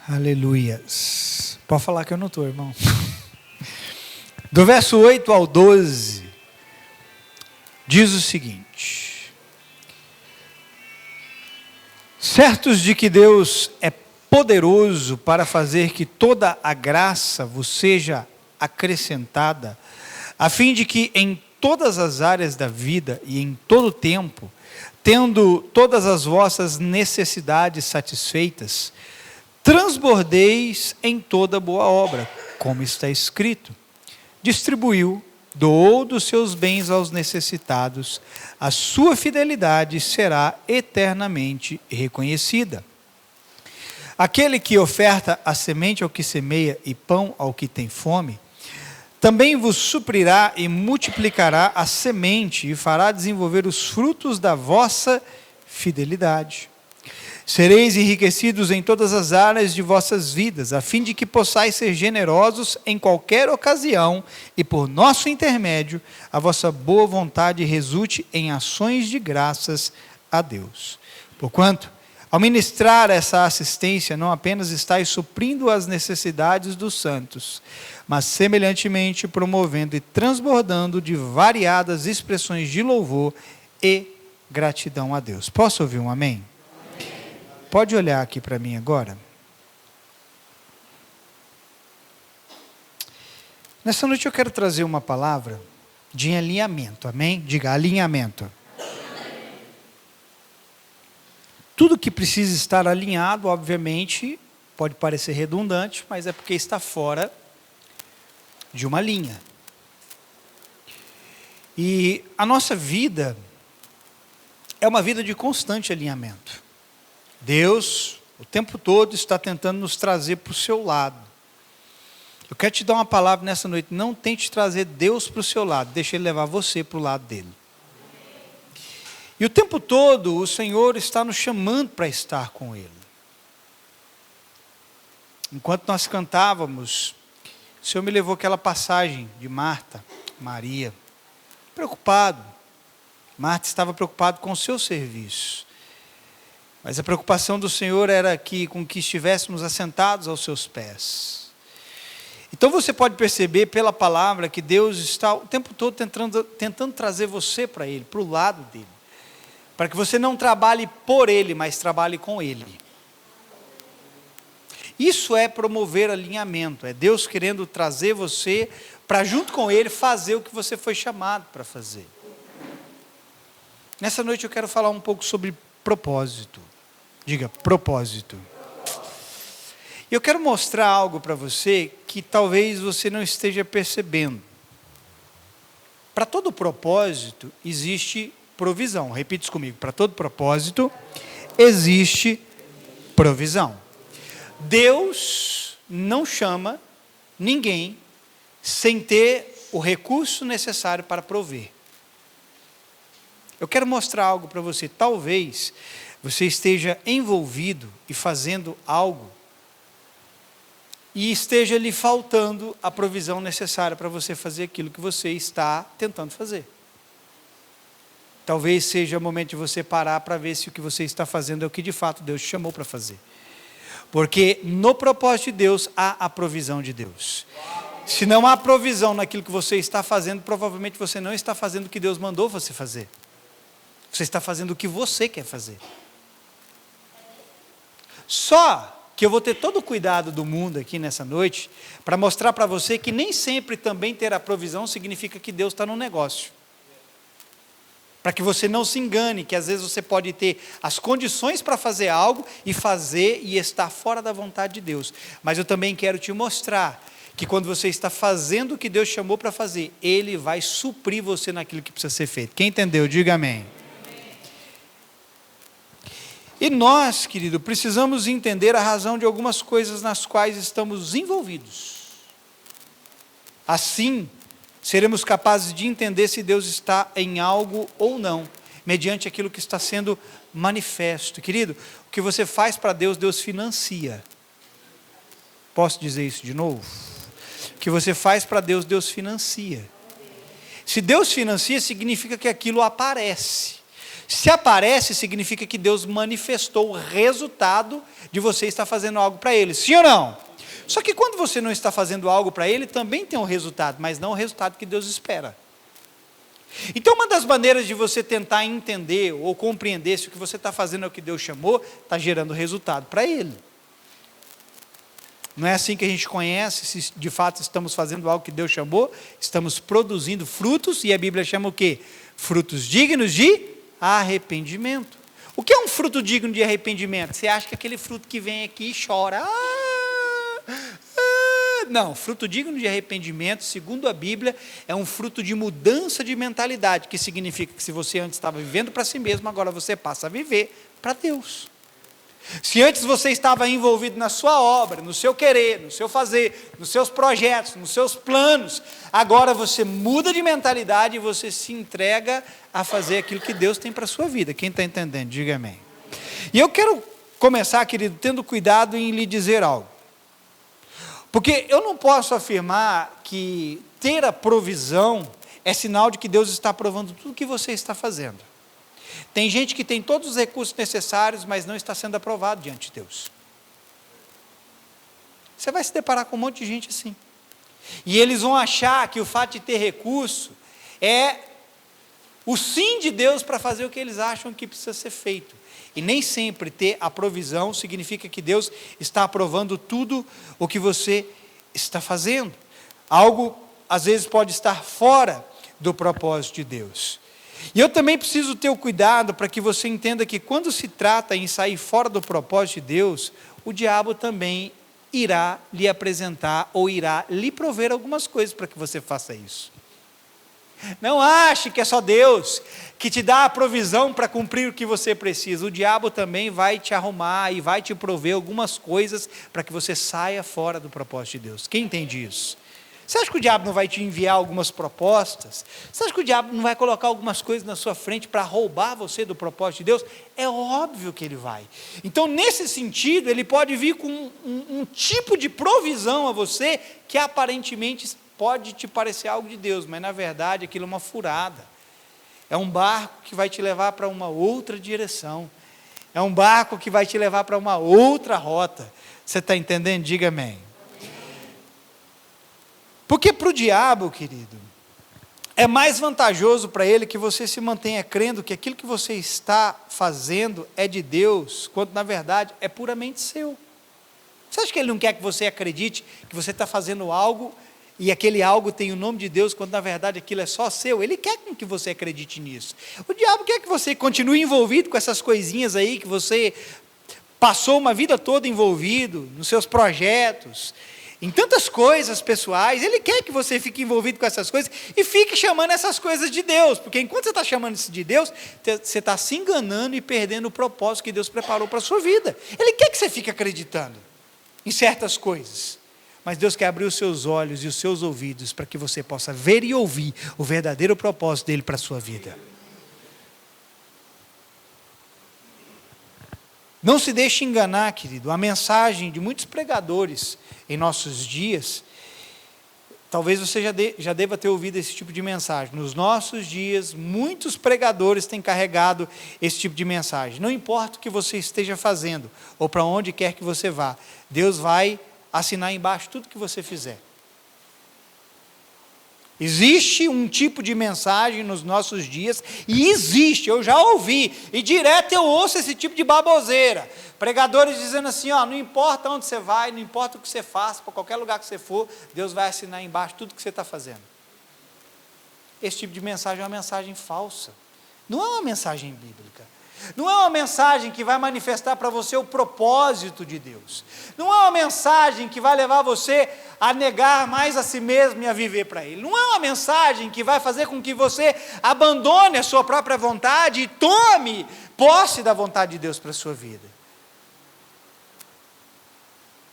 Aleluias. Pode falar que eu não estou, irmão. Do verso 8 ao 12, diz o seguinte: certos de que Deus é poderoso para fazer que toda a graça vos seja acrescentada, a fim de que em todas as áreas da vida e em todo tempo, tendo todas as vossas necessidades satisfeitas, transbordeis em toda boa obra, como está escrito: distribuiu, doou dos seus bens aos necessitados, a sua fidelidade será eternamente reconhecida. Aquele que oferta a semente ao que semeia e pão ao que tem fome, também vos suprirá e multiplicará a semente e fará desenvolver os frutos da vossa fidelidade. Sereis enriquecidos em todas as áreas de vossas vidas, a fim de que possais ser generosos em qualquer ocasião, e por nosso intermédio, a vossa boa vontade resulte em ações de graças a Deus. Porquanto, ao ministrar essa assistência, não apenas estáis suprindo as necessidades dos santos, mas semelhantemente promovendo e transbordando de variadas expressões de louvor e gratidão a Deus. Posso ouvir um amém? Pode olhar aqui para mim agora. Nessa noite eu quero trazer uma palavra de alinhamento, amém? Diga, alinhamento. Tudo que precisa estar alinhado, obviamente, pode parecer redundante, mas é porque está fora de uma linha. E a nossa vida é uma vida de constante alinhamento. Deus, o tempo todo, está tentando nos trazer para o seu lado. Eu quero te dar uma palavra nessa noite: não tente trazer Deus para o seu lado, deixe Ele levar você para o lado dele. E o tempo todo o Senhor está nos chamando para estar com Ele. Enquanto nós cantávamos, o Senhor me levou àquela passagem de Marta, Maria, preocupado. Marta estava preocupada com o seu serviço. Mas a preocupação do Senhor era com que estivéssemos assentados aos seus pés. Então você pode perceber pela palavra que Deus está o tempo todo tentando trazer você para Ele, para o lado dEle. Para que você não trabalhe por Ele, mas trabalhe com Ele. Isso é promover alinhamento. É Deus querendo trazer você para junto com Ele fazer o que você foi chamado para fazer. Nessa noite eu quero falar um pouco sobre propósito. Diga, propósito. Eu quero mostrar algo para você que talvez você não esteja percebendo. Para todo propósito existe provisão. Repita isso comigo. Para todo propósito existe provisão. Deus não chama ninguém sem ter o recurso necessário para prover. Eu quero mostrar algo para você. Talvez você esteja envolvido e fazendo algo e esteja lhe faltando a provisão necessária para você fazer aquilo que você está tentando fazer. Talvez seja o momento de você parar para ver se o que você está fazendo é o que de fato Deus te chamou para fazer. Porque no propósito de Deus há a provisão de Deus. Se não há provisão naquilo que você está fazendo, provavelmente você não está fazendo o que Deus mandou você fazer. Você está fazendo o que você quer fazer. Só que eu vou ter todo o cuidado do mundo aqui nessa noite para mostrar para você que nem sempre também ter a provisão significa que Deus está no negócio. Para que você não se engane, que às vezes você pode ter as condições para fazer algo e fazer e estar fora da vontade de Deus. Mas eu também quero te mostrar que quando você está fazendo o que Deus chamou para fazer, Ele vai suprir você naquilo que precisa ser feito. Quem entendeu, diga amém. E nós, querido, precisamos entender a razão de algumas coisas nas quais estamos envolvidos. Assim, seremos capazes de entender se Deus está em algo ou não, mediante aquilo que está sendo manifesto. Querido, o que você faz para Deus, Deus financia. Posso dizer isso de novo? O que você faz para Deus, Deus financia. Se Deus financia, significa que aquilo aparece. Se aparece, significa que Deus manifestou o resultado de você estar fazendo algo para Ele. Sim ou não? Só que quando você não está fazendo algo para Ele, também tem um resultado, mas não o resultado que Deus espera. Então, uma das maneiras de você tentar entender ou compreender se o que você está fazendo é o que Deus chamou, está gerando resultado para Ele. Não é assim que a gente conhece se de fato estamos fazendo algo que Deus chamou, estamos produzindo frutos, e a Bíblia chama o quê? Frutos dignos de arrependimento. O que é um fruto digno de arrependimento? Você acha que aquele fruto que vem aqui e chora, não, fruto digno de arrependimento, segundo a Bíblia, é um fruto de mudança de mentalidade, que significa que se você antes estava vivendo para si mesmo, agora você passa a viver para Deus. Se antes você estava envolvido na sua obra, no seu querer, no seu fazer, nos seus projetos, nos seus planos, agora você muda de mentalidade e você se entrega a fazer aquilo que Deus tem para a sua vida. Quem está entendendo, diga amém. E eu quero começar, querido, tendo cuidado em lhe dizer algo. Porque eu não posso afirmar que ter a provisão é sinal de que Deus está aprovando tudo que você está fazendo. Tem gente que tem todos os recursos necessários, mas não está sendo aprovado diante de Deus. Você vai se deparar com um monte de gente assim. E eles vão achar que o fato de ter recurso é o sim de Deus para fazer o que eles acham que precisa ser feito. E nem sempre ter a provisão significa que Deus está aprovando tudo o que você está fazendo. Algo, às vezes, pode estar fora do propósito de Deus. E eu também preciso ter o cuidado para que você entenda que quando se trata em sair fora do propósito de Deus, o diabo também irá lhe apresentar ou irá lhe prover algumas coisas para que você faça isso. Não ache que é só Deus que te dá a provisão para cumprir o que você precisa. O diabo também vai te arrumar e vai te prover algumas coisas para que você saia fora do propósito de Deus. Quem entende isso? Você acha que o diabo não vai te enviar algumas propostas? Você acha que o diabo não vai colocar algumas coisas na sua frente para roubar você do propósito de Deus? É óbvio que ele vai. Então, nesse sentido, ele pode vir com um tipo de provisão a você que aparentemente pode te parecer algo de Deus, mas na verdade aquilo é uma furada. É um barco que vai te levar para uma outra direção. É um barco que vai te levar para uma outra rota. Você está entendendo? Diga amém. Porque para o diabo, querido, é mais vantajoso para ele que você se mantenha crendo que aquilo que você está fazendo é de Deus, quando na verdade é puramente seu. Você acha que ele não quer que você acredite que você está fazendo algo e aquele algo tem o nome de Deus, quando na verdade aquilo é só seu? Ele quer que você acredite nisso. O diabo quer que você continue envolvido com essas coisinhas aí, que você passou uma vida toda envolvido nos seus projetos, em tantas coisas pessoais. Ele quer que você fique envolvido com essas coisas e fique chamando essas coisas de Deus, porque enquanto você está chamando isso de Deus, você está se enganando e perdendo o propósito que Deus preparou para a sua vida. Ele quer que você fique acreditando em certas coisas, mas Deus quer abrir os seus olhos e os seus ouvidos para que você possa ver e ouvir o verdadeiro propósito dele para a sua vida. Não se deixe enganar, querido. A mensagem de muitos pregadores em nossos dias, talvez você já deva ter ouvido esse tipo de mensagem. Nos nossos dias, muitos pregadores têm carregado esse tipo de mensagem. Não importa o que você esteja fazendo, ou para onde quer que você vá, Deus vai assinar embaixo tudo que você fizer. Existe um tipo de mensagem nos nossos dias, e existe, eu já ouvi, e direto eu ouço esse tipo de baboseira. Pregadores dizendo assim, ó, não importa onde você vai, não importa o que você faça, para qualquer lugar que você for, Deus vai assinar embaixo tudo que você está fazendo. Esse tipo de mensagem é uma mensagem falsa. Não é uma mensagem bíblica. Não é uma mensagem que vai manifestar para você o propósito de Deus. Não é uma mensagem que vai levar você a negar mais a si mesmo e a viver para Ele. Não é uma mensagem que vai fazer com que você abandone a sua própria vontade e tome posse da vontade de Deus para a sua vida.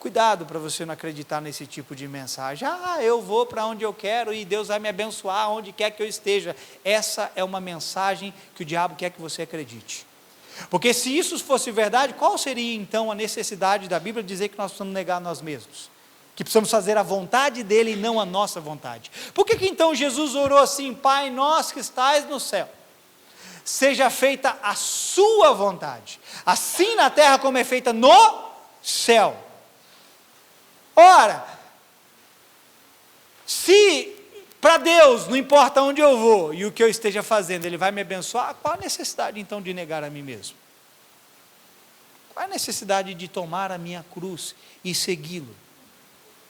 Cuidado para você não acreditar nesse tipo de mensagem. Eu vou para onde eu quero e Deus vai me abençoar onde quer que eu esteja. Essa é uma mensagem que o diabo quer que você acredite. Porque se isso fosse verdade, qual seria então a necessidade da Bíblia dizer que nós precisamos negar nós mesmos? Que precisamos fazer a vontade dele e não a nossa vontade. Por que então Jesus orou assim, Pai nosso que estais no céu, seja feita a sua vontade, assim na terra como é feita no céu. Ora, se para Deus não importa onde eu vou e o que eu esteja fazendo, Ele vai me abençoar, qual a necessidade então de negar a mim mesmo? Qual a necessidade de tomar a minha cruz e segui-lo?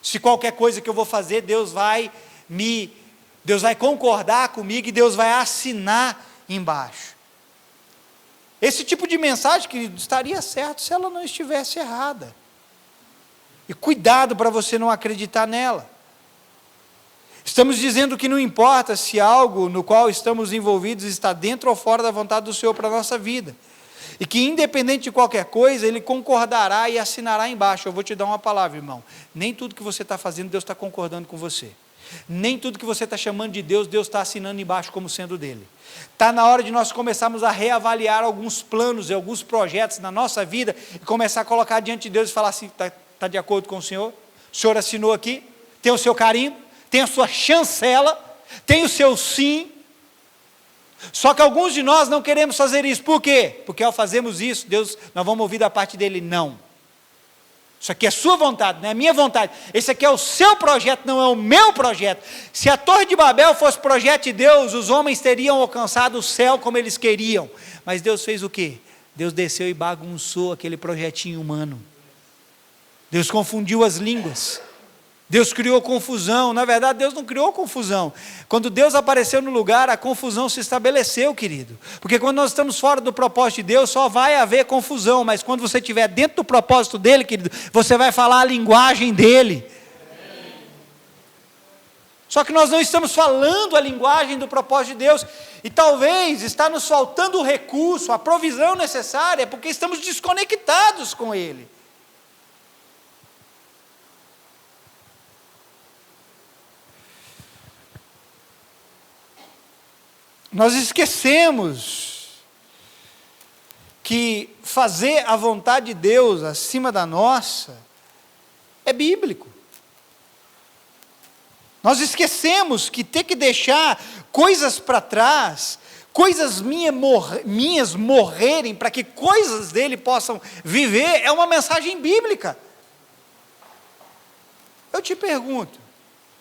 Se qualquer coisa que eu vou fazer, Deus vai concordar comigo e Deus vai assinar embaixo. Esse tipo de mensagem, querido, estaria certo se ela não estivesse errada. E cuidado para você não acreditar nela. Estamos dizendo que não importa se algo no qual estamos envolvidos está dentro ou fora da vontade do Senhor para a nossa vida. E que independente de qualquer coisa, Ele concordará e assinará embaixo. Eu vou te dar uma palavra, irmão. Nem tudo que você está fazendo, Deus está concordando com você. Nem tudo que você está chamando de Deus, Deus está assinando embaixo como sendo dele. Está na hora de nós começarmos a reavaliar alguns planos e alguns projetos na nossa vida e começar a colocar diante de Deus e falar assim, está de acordo com o Senhor assinou aqui, tem o seu carimbo, tem a sua chancela, tem o seu sim. Só que alguns de nós não queremos fazer isso. Por quê? Porque ao fazermos isso, nós vamos ouvir da parte dele, não. Isso aqui é sua vontade, não é minha vontade. Esse aqui é o seu projeto, não é o meu projeto. Se a Torre de Babel fosse projeto de Deus, os homens teriam alcançado o céu como eles queriam. Mas Deus fez o quê? Deus desceu e bagunçou aquele projetinho humano. Deus confundiu as línguas. Deus criou confusão. Na verdade, Deus não criou confusão. Quando Deus apareceu no lugar, a confusão se estabeleceu, querido. Porque quando nós estamos fora do propósito de Deus, só vai haver confusão. Mas quando você estiver dentro do propósito dele, querido, você vai falar a linguagem dele. Só que nós não estamos falando a linguagem do propósito de Deus. E talvez está nos faltando o recurso, a provisão necessária, porque estamos desconectados com ele. Nós esquecemos que fazer a vontade de Deus acima da nossa é bíblico. Nós esquecemos que ter que deixar coisas para trás, coisas minhas morrerem para que coisas dele possam viver, é uma mensagem bíblica. Eu te pergunto,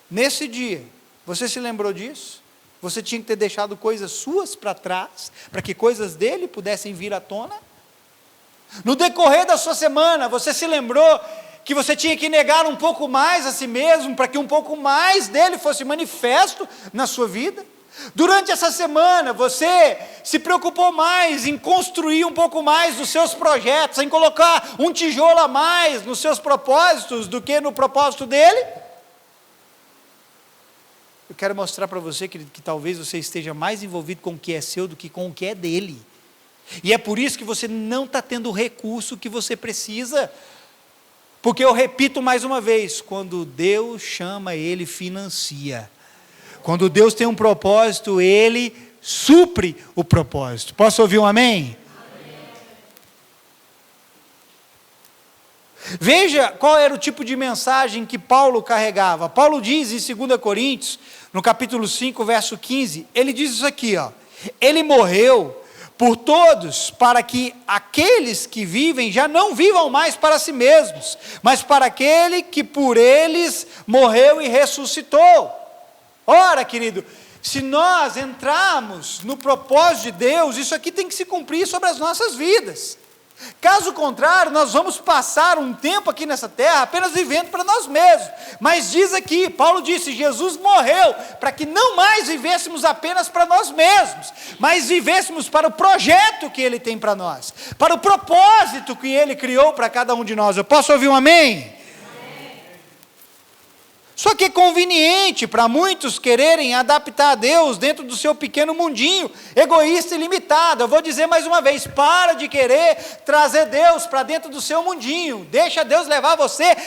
nesse dia, você se lembrou disso? Você tinha que ter deixado coisas suas para trás, para que coisas dele pudessem vir à tona? No decorrer da sua semana, você se lembrou que você tinha que negar um pouco mais a si mesmo, para que um pouco mais dele fosse manifesto na sua vida? Durante essa semana, você se preocupou mais em construir um pouco mais dos seus projetos, em colocar um tijolo a mais nos seus propósitos do que no propósito dele? Eu quero mostrar para você, querido, que talvez você esteja mais envolvido com o que é seu do que com o que é dele. E é por isso que você não está tendo o recurso que você precisa. Porque eu repito mais uma vez, quando Deus chama, Ele financia. Quando Deus tem um propósito, Ele supre o propósito. Posso ouvir um amém? Veja qual era o tipo de mensagem que Paulo carregava. Paulo diz em 2 Coríntios, no capítulo 5, verso 15, ele diz isso aqui, ó: ele morreu por todos, para que aqueles que vivem já não vivam mais para si mesmos, mas para aquele que por eles morreu e ressuscitou. Ora, querido, se nós entrarmos no propósito de Deus, isso aqui tem que se cumprir sobre as nossas vidas. Caso contrário, nós vamos passar um tempo aqui nessa terra apenas vivendo para nós mesmos. Mas diz aqui, Paulo disse, Jesus morreu para que não mais vivêssemos apenas para nós mesmos, mas vivêssemos para o projeto que Ele tem para nós, para o propósito que Ele criou para cada um de nós. Eu posso ouvir um amém? Só que é conveniente para muitos quererem adaptar a Deus dentro do seu pequeno mundinho, egoísta e limitado. Eu vou dizer mais uma vez, para de querer trazer Deus para dentro do seu mundinho. Deixa Deus levar você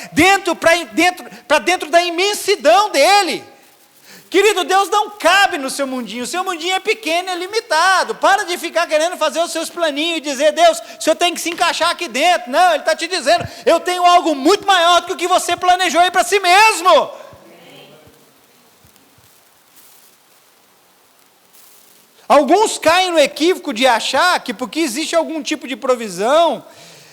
para dentro da imensidão dEle. Querido, Deus não cabe no seu mundinho, o seu mundinho é pequeno e é limitado. Para de ficar querendo fazer os seus planinhos e dizer, Deus, o Senhor tem que se encaixar aqui dentro. Não, Ele está te dizendo, eu tenho algo muito maior do que o que você planejou aí para si mesmo. Alguns caem no equívoco de achar que porque existe algum tipo de provisão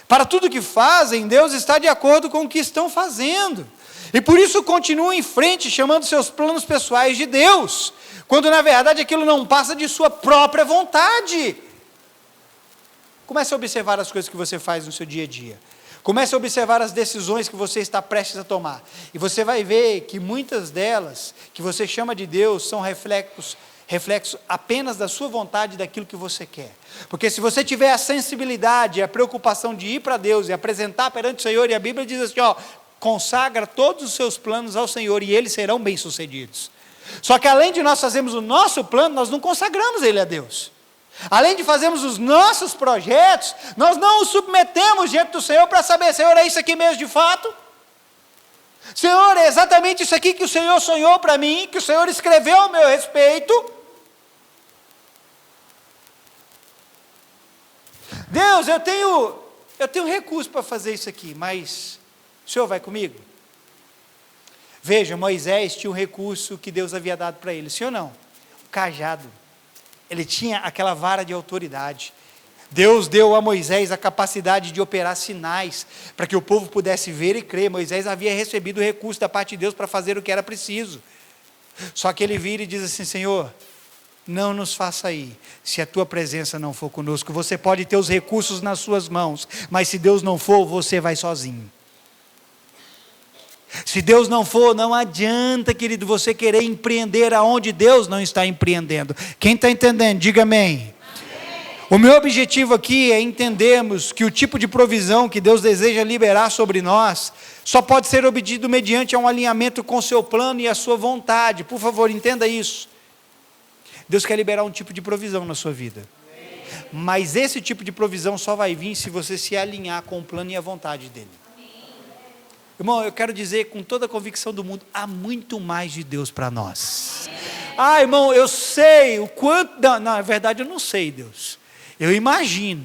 para tudo que fazem, Deus está de acordo com o que estão fazendo. E por isso continuam em frente, chamando seus planos pessoais de Deus, quando na verdade aquilo não passa de sua própria vontade. Comece a observar as coisas que você faz no seu dia a dia. Comece a observar as decisões que você está prestes a tomar. E você vai ver que muitas delas, que você chama de Deus, são reflexo apenas da sua vontade, daquilo que você quer. Porque se você tiver a sensibilidade, a preocupação de ir para Deus e apresentar perante o Senhor, e a Bíblia diz assim, consagra todos os seus planos ao Senhor e eles serão bem-sucedidos. Só que além de nós fazermos o nosso plano, nós não consagramos ele a Deus. Além de fazermos os nossos projetos, nós não os submetemos diante do Senhor para saber, Senhor, é isso aqui mesmo de fato? Senhor, é exatamente isso aqui que o Senhor sonhou para mim, que o Senhor escreveu a meu respeito? Deus, eu tenho recurso para fazer isso aqui, mas o Senhor vai comigo? Veja, Moisés tinha um recurso que Deus havia dado para ele, sim ou não? O cajado. Ele tinha aquela vara de autoridade. Deus deu a Moisés a capacidade de operar sinais, para que o povo pudesse ver e crer. Moisés havia recebido o recurso da parte de Deus para fazer o que era preciso. Só que ele vira e diz assim, Senhor, não nos faça ir, se a tua presença não for conosco. Você pode ter os recursos nas suas mãos, mas se Deus não for, você vai sozinho. Se Deus não for, não adianta, querido, você querer empreender aonde Deus não está empreendendo. Quem está entendendo, diga amém. O meu objetivo aqui é entendermos que o tipo de provisão que Deus deseja liberar sobre nós, só pode ser obtido mediante um alinhamento com o seu plano e a sua vontade. Por favor, entenda isso. Deus quer liberar um tipo de provisão na sua vida. Mas esse tipo de provisão só vai vir se você se alinhar com o plano e a vontade dEle. Irmão, eu quero dizer com toda a convicção do mundo, há muito mais de Deus para nós. Irmão, eu sei o quanto... Não, na verdade eu não sei, Deus. Eu imagino.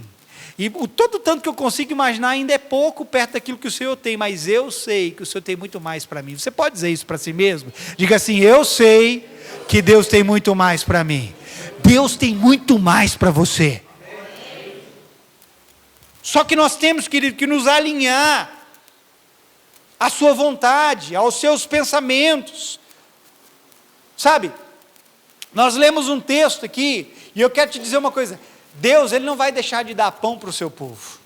E todo tanto que eu consigo imaginar ainda é pouco perto daquilo que o Senhor tem, mas eu sei que o Senhor tem muito mais para mim. Você pode dizer isso para si mesmo? Diga assim, eu sei que Deus tem muito mais para mim. Deus tem muito mais para você. Só que nós temos, querido, que nos alinhar à sua vontade, aos seus pensamentos. Sabe, nós lemos um texto aqui, e eu quero te dizer uma coisa, Deus, Ele não vai deixar de dar pão para o seu povo.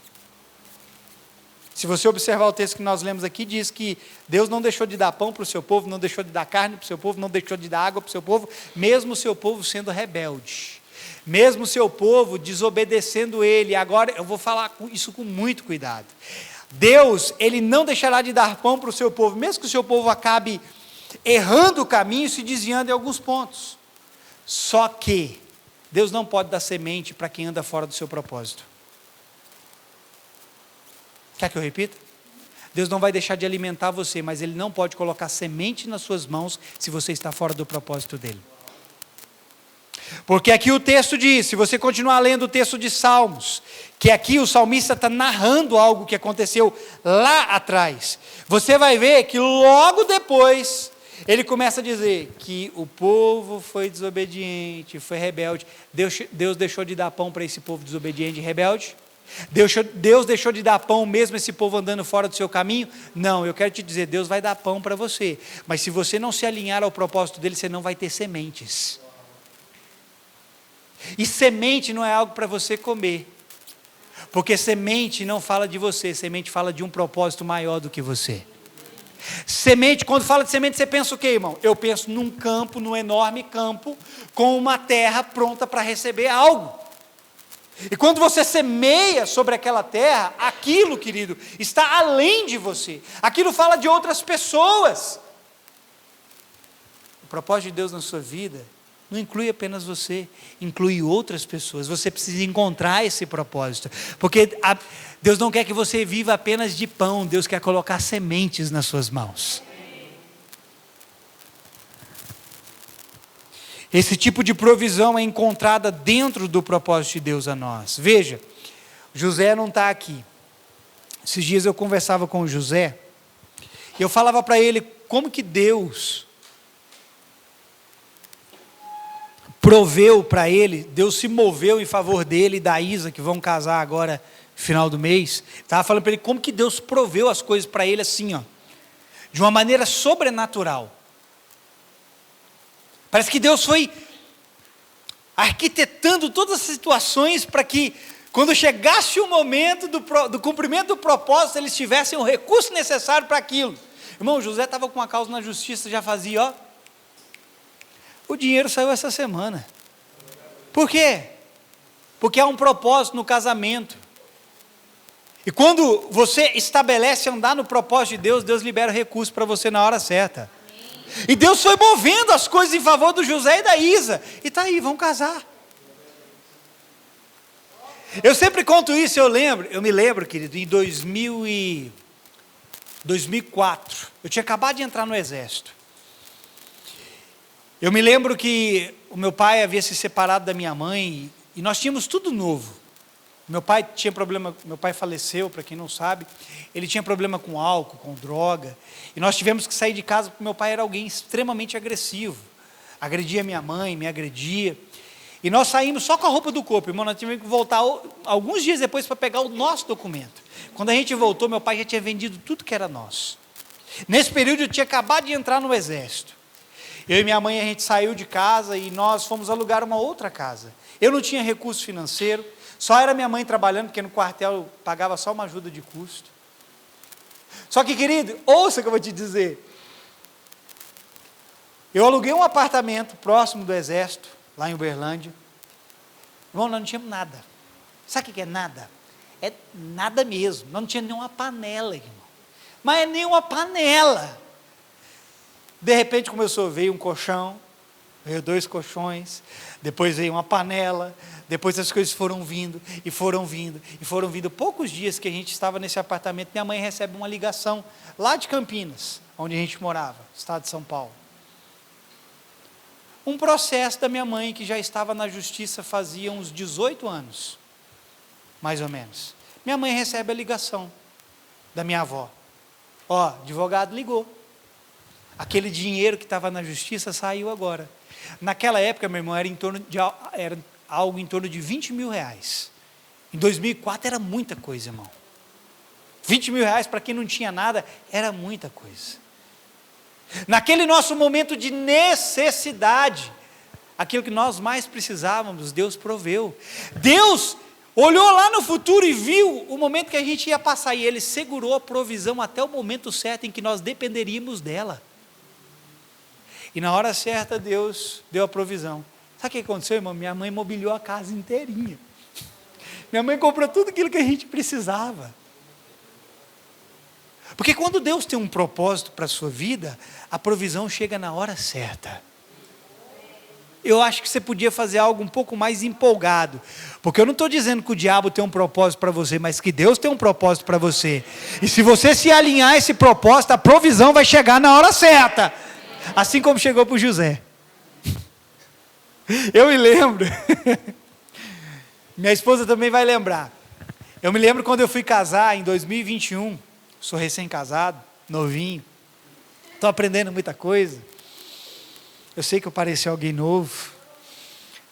Se você observar o texto que nós lemos aqui, diz que Deus não deixou de dar pão para o seu povo, não deixou de dar carne para o seu povo, não deixou de dar água para o seu povo, mesmo o seu povo sendo rebelde, mesmo o seu povo desobedecendo Ele. Agora, eu vou falar isso com muito cuidado. Deus, Ele não deixará de dar pão para o seu povo, mesmo que o seu povo acabe errando o caminho, se desviando em alguns pontos. Só que Deus não pode dar semente para quem anda fora do seu propósito. Quer que eu repita? Deus não vai deixar de alimentar você, mas Ele não pode colocar semente nas suas mãos se você está fora do propósito dEle. Porque aqui o texto diz, se você continuar lendo o texto de Salmos, que aqui o salmista está narrando algo que aconteceu lá atrás, você vai ver que logo depois, ele começa a dizer que o povo foi desobediente, foi rebelde. Deus deixou de dar pão para esse povo desobediente e rebelde? Deus deixou de dar pão mesmo esse povo andando fora do seu caminho? Não, eu quero te dizer, Deus vai dar pão para você, mas se você não se alinhar ao propósito dele, você não vai ter sementes. E semente não é algo para você comer, porque semente não fala de você, semente fala de um propósito maior do que você. Semente, quando fala de semente, você pensa o quê, irmão? Eu penso num campo, num enorme campo, com uma terra pronta para receber algo. E quando você semeia sobre aquela terra, aquilo, querido, está além de você. Aquilo fala de outras pessoas. O propósito de Deus na sua vida não inclui apenas você, inclui outras pessoas. Você precisa encontrar esse propósito, porque Deus não quer que você viva apenas de pão, Deus quer colocar sementes nas suas mãos. Esse tipo de provisão é encontrada dentro do propósito de Deus a nós. Veja, José não está aqui. Esses dias eu conversava com o José, e eu falava para ele como que Deus proveu para ele, Deus se moveu em favor dele e da Isa, que vão casar agora no final do mês. Estava falando para ele como que Deus proveu as coisas para ele assim, ó, de uma maneira sobrenatural. Parece que Deus foi arquitetando todas as situações para que, quando chegasse o momento do cumprimento do propósito, eles tivessem o recurso necessário para aquilo. Irmão, José estava com uma causa na justiça, já fazia, ó. O dinheiro saiu essa semana. Por quê? Porque há um propósito no casamento. E quando você estabelece andar no propósito de Deus, Deus libera recursos para você na hora certa. E Deus foi movendo as coisas em favor do José e da Isa. E está aí, vão casar. Eu sempre conto isso, eu me lembro, querido, em 2004, eu tinha acabado de entrar no exército. Eu me lembro que o meu pai havia se separado da minha mãe e nós tínhamos tudo novo. Meu pai tinha problema, meu pai faleceu, para quem não sabe, ele tinha problema com álcool, com droga, e nós tivemos que sair de casa porque meu pai era alguém extremamente agressivo, agredia minha mãe, me agredia, e nós saímos só com a roupa do corpo, irmão, nós tivemos que voltar alguns dias depois para pegar o nosso documento. Quando a gente voltou, meu pai já tinha vendido tudo que era nosso. Nesse período eu tinha acabado de entrar no exército. Eu e minha mãe, a gente saiu de casa e nós fomos alugar uma outra casa. Eu não tinha recurso financeiro, só era minha mãe trabalhando, porque no quartel eu pagava só uma ajuda de custo. Só que, querido, ouça o que eu vou te dizer. Eu aluguei um apartamento próximo do exército, lá em Uberlândia. Irmão, nós não tínhamos nada. Sabe o que é nada? É nada mesmo. Nós não tínhamos nenhuma panela, irmão. Mas é nenhuma panela. De repente veio um colchão, veio 2 colchões, depois veio uma panela, depois as coisas foram vindo, e foram vindo, e foram vindo. Poucos dias que a gente estava nesse apartamento, minha mãe recebe uma ligação, lá de Campinas, onde a gente morava, estado de São Paulo. Um processo da minha mãe, que já estava na justiça fazia uns 18 anos, mais ou menos. Minha mãe recebe a ligação da minha avó. Ó, advogado ligou. Aquele dinheiro que estava na justiça saiu agora. Naquela época, meu irmão, era algo em torno de 20 mil reais. Em 2004 era muita coisa, irmão. 20 mil reais para quem não tinha nada, era muita coisa. Naquele nosso momento de necessidade, aquilo que nós mais precisávamos, Deus proveu. Deus olhou lá no futuro e viu o momento que a gente ia passar, e Ele segurou a provisão até o momento certo em que nós dependeríamos dela. E na hora certa Deus deu a provisão. Sabe o que aconteceu, irmão? Minha mãe mobiliou a casa inteirinha. Minha mãe comprou tudo aquilo que a gente precisava. Porque quando Deus tem um propósito para a sua vida, a provisão chega na hora certa. Eu acho que você podia fazer algo um pouco mais empolgado. Porque eu não estou dizendo que o diabo tem um propósito para você, mas que Deus tem um propósito para você. E se você se alinhar a esse propósito, a provisão vai chegar na hora certa. Assim como chegou para o José. Eu me lembro, minha esposa também vai lembrar. Eu me lembro quando eu fui casar em 2021, sou recém-casado, novinho, estou aprendendo muita coisa. Eu sei que eu pareci alguém novo,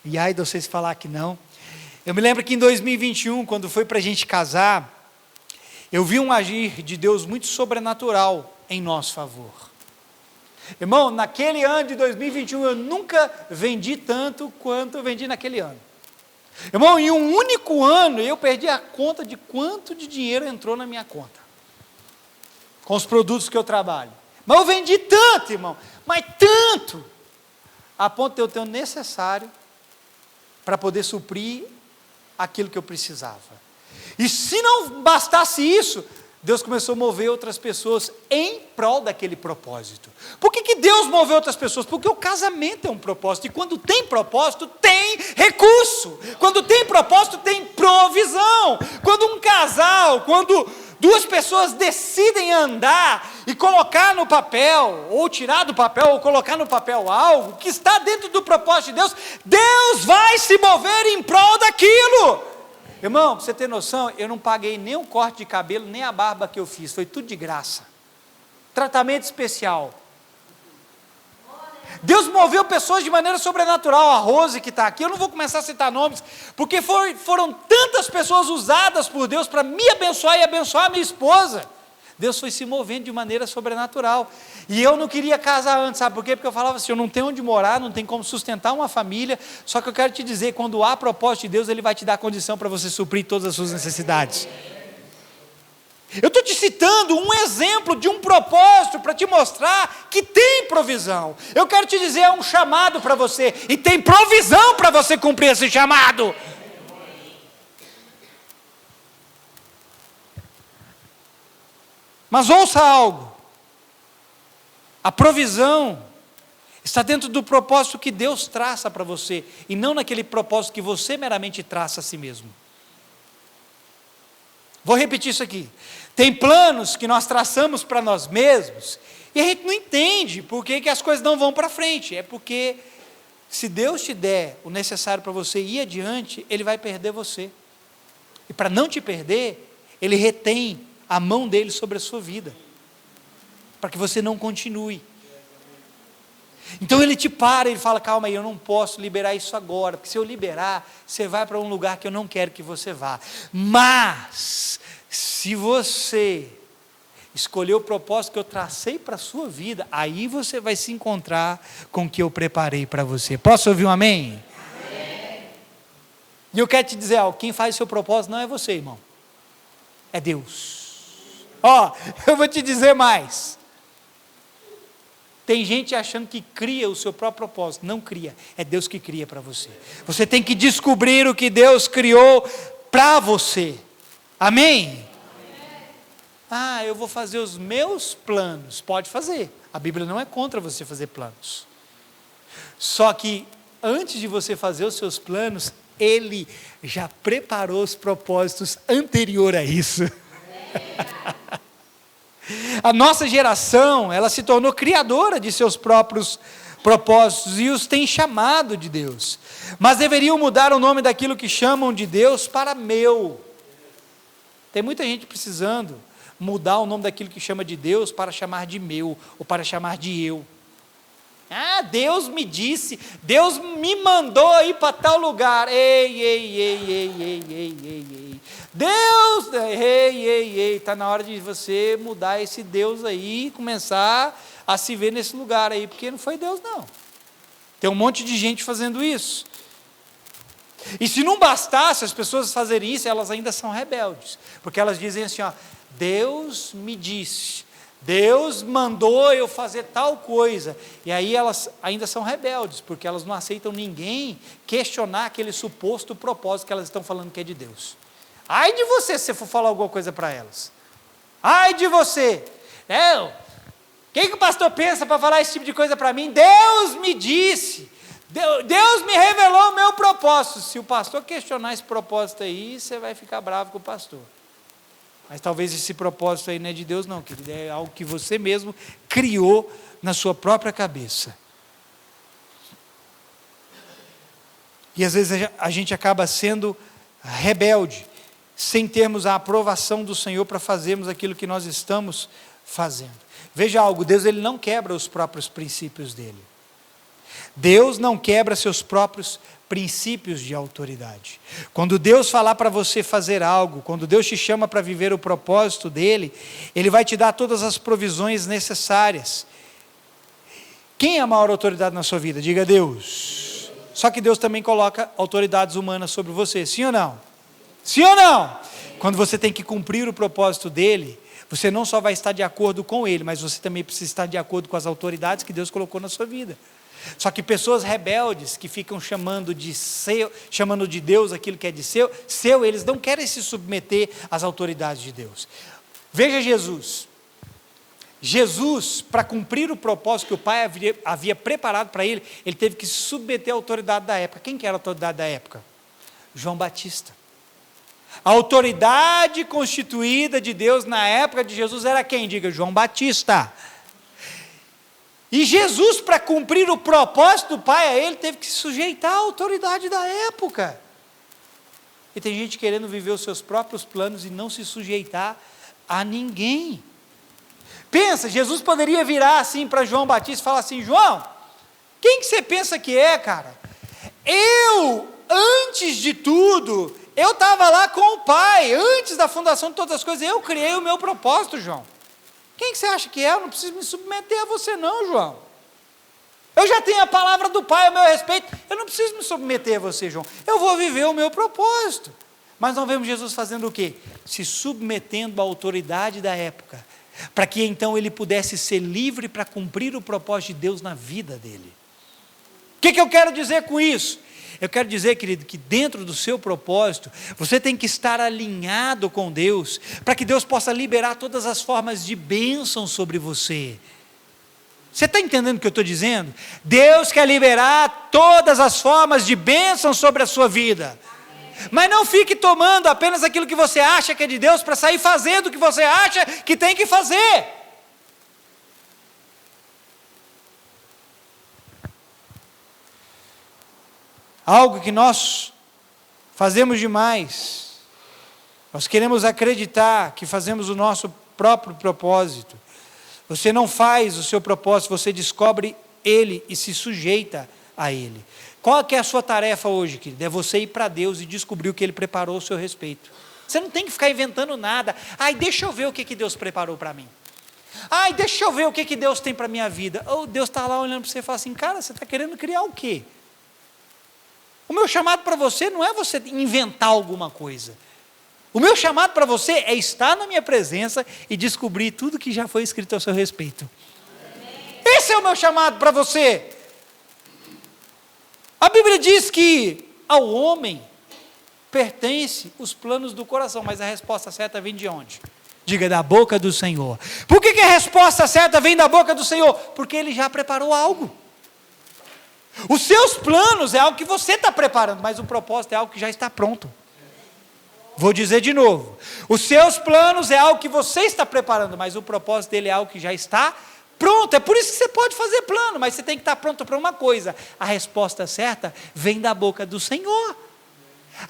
e ai de vocês falar que não. Eu me lembro que em 2021, quando foi para a gente casar, eu vi um agir de Deus muito sobrenatural em nosso favor. Irmão, naquele ano de 2021, eu nunca vendi tanto quanto eu vendi naquele ano. Irmão, em um único ano, eu perdi a conta de quanto de dinheiro entrou na minha conta, com os produtos que eu trabalho. Mas eu vendi tanto, irmão, mas tanto, a ponto de eu ter o necessário para poder suprir aquilo que eu precisava. E se não bastasse isso, Deus começou a mover outras pessoas em prol daquele propósito. Por que Deus moveu outras pessoas? Porque o casamento é um propósito, e quando tem propósito, tem recurso. Quando tem propósito, tem provisão. Quando um casal, quando 2 pessoas decidem andar e colocar no papel, ou tirar do papel, ou colocar no papel algo que está dentro do propósito de Deus, Deus vai se mover em prol daquilo. Irmão, para você ter noção, eu não paguei nem o corte de cabelo, nem a barba que eu fiz, foi tudo de graça. Tratamento especial. Deus moveu pessoas de maneira sobrenatural. A Rose que está aqui, eu não vou começar a citar nomes, porque foram tantas pessoas usadas por Deus para me abençoar e abençoar a minha esposa. Deus foi se movendo de maneira sobrenatural. E eu não queria casar antes, sabe por quê? Porque eu falava assim, eu não tenho onde morar, não tem como sustentar uma família, só que eu quero te dizer, quando há propósito de Deus, Ele vai te dar condição para você suprir todas as suas necessidades. Eu estou te citando um exemplo de um propósito para te mostrar que tem provisão. Eu quero te dizer, é um chamado para você, e tem provisão para você cumprir esse chamado. Mas ouça algo, a provisão está dentro do propósito que Deus traça para você, e não naquele propósito que você meramente traça a si mesmo. Vou repetir isso aqui, tem planos que nós traçamos para nós mesmos, e a gente não entende por que as coisas não vão para frente, é porque se Deus te der o necessário para você ir adiante, Ele vai perder você, e para não te perder, Ele retém a mão dele sobre a sua vida, para que você não continue. Então ele te para, ele fala, calma aí, eu não posso liberar isso agora, porque se eu liberar, você vai para um lugar que eu não quero que você vá. Mas, se você escolher o propósito que eu tracei para a sua vida, aí você vai se encontrar com o que eu preparei para você. Posso ouvir um amém? Amém. E eu quero te dizer algo, quem faz o seu propósito não é você, irmão, é Deus. Eu vou te dizer mais. Tem gente achando que cria o seu próprio propósito. Não cria, é Deus que cria para você. Você tem que descobrir o que Deus criou para você. Amém? Eu vou fazer os meus planos. Pode fazer. A Bíblia não é contra você fazer planos. Só que antes de você fazer os seus planos, Ele já preparou os propósitos anterior a isso. A nossa geração, ela se tornou criadora de seus próprios propósitos e os tem chamado de Deus, mas deveriam mudar o nome daquilo que chamam de Deus para meu. Tem muita gente precisando mudar o nome daquilo que chama de Deus para chamar de meu, ou para chamar de eu. Deus me disse, Deus me mandou ir para tal lugar. Ei. Deus, está na hora de você mudar esse Deus aí e começar a se ver nesse lugar aí, porque não foi Deus não. Tem um monte de gente fazendo isso. E se não bastasse as pessoas fazerem isso, elas ainda são rebeldes, porque elas dizem assim, Deus me disse, Deus mandou eu fazer tal coisa, e aí elas ainda são rebeldes, porque elas não aceitam ninguém questionar aquele suposto propósito que elas estão falando que é de Deus. Ai de você se você for falar alguma coisa para elas, ai de você, o que o pastor pensa para falar esse tipo de coisa para mim? Deus me disse, Deus me revelou o meu propósito. Se o pastor questionar esse propósito aí, você vai ficar bravo com o pastor. Mas talvez esse propósito aí não é de Deus não, querido, é algo que você mesmo criou na sua própria cabeça. E às vezes a gente acaba sendo rebelde, sem termos a aprovação do Senhor para fazermos aquilo que nós estamos fazendo. Veja algo, Deus ele não quebra os próprios princípios dele. Deus não quebra seus próprios princípios de autoridade. Quando Deus falar para você fazer algo, quando Deus te chama para viver o propósito dele, Ele vai te dar todas as provisões necessárias. Quem é a maior autoridade na sua vida? Diga Deus. Só que Deus também coloca autoridades humanas sobre você, sim ou não? Sim ou não? Quando você tem que cumprir o propósito dele, você não só vai estar de acordo com ele, mas você também precisa estar de acordo com as autoridades que Deus colocou na sua vida. Só que pessoas rebeldes que ficam chamando de Deus aquilo que é de seu, eles não querem se submeter às autoridades de Deus. Veja Jesus, para cumprir o propósito que o Pai havia preparado para ele, ele teve que se submeter à autoridade da época. Quem que era a autoridade da época? João Batista. A autoridade constituída de Deus na época de Jesus era quem? Diga, João Batista. E Jesus, para cumprir o propósito do Pai a ele, teve que se sujeitar à autoridade da época. E tem gente querendo viver os seus próprios planos e não se sujeitar a ninguém. Pensa, Jesus poderia virar assim para João Batista e falar assim, João, Quem que você pensa que é, cara? Eu, antes de tudo, eu estava lá com o Pai, antes da fundação de todas as coisas, eu criei o meu propósito, João. Quem que você acha que é? Eu não preciso me submeter a você não, João. Eu já tenho a palavra do Pai a meu respeito, eu não preciso me submeter a você, João. Eu vou viver o meu propósito. Mas nós vemos Jesus fazendo o quê? Se submetendo à autoridade da época, para que então ele pudesse ser livre para cumprir o propósito de Deus na vida dele. O que eu quero dizer com isso? Eu quero dizer, querido, que dentro do seu propósito, você tem que estar alinhado com Deus, para que Deus possa liberar todas as formas de bênção sobre você. Você está entendendo o que eu estou dizendo? Deus quer liberar todas as formas de bênção sobre a sua vida. Mas não fique tomando apenas aquilo que você acha que é de Deus, para sair fazendo o que você acha que tem que fazer. Algo que nós fazemos demais. Nós queremos acreditar que fazemos o nosso próprio propósito. Você não faz o seu propósito, você descobre ele e se sujeita a ele. Qual que é a sua tarefa hoje, querido? É você ir para Deus e descobrir o que Ele preparou ao seu respeito. Você não tem que ficar inventando nada. Ai, deixa eu ver o que Deus preparou para mim. Ai, deixa eu ver o que Deus tem para a minha vida. Ou Deus está lá olhando para você e fala assim, cara, você está querendo criar o quê? O meu chamado para você não é você inventar alguma coisa. O meu chamado para você é estar na minha presença e descobrir tudo que já foi escrito ao seu respeito. Esse é o meu chamado para você. A Bíblia diz que ao homem pertence os planos do coração, mas a resposta certa vem de onde? Diga, da boca do Senhor. Por que a resposta certa vem da boca do Senhor? Porque Ele já preparou algo. Os seus planos é algo que você está preparando, mas o propósito é algo que já está pronto. Vou dizer de novo. Os seus planos é algo que você está preparando, mas o propósito dele é algo que já está pronto. É por isso que você pode fazer plano, mas você tem que estar pronto para uma coisa. A resposta certa vem da boca do Senhor.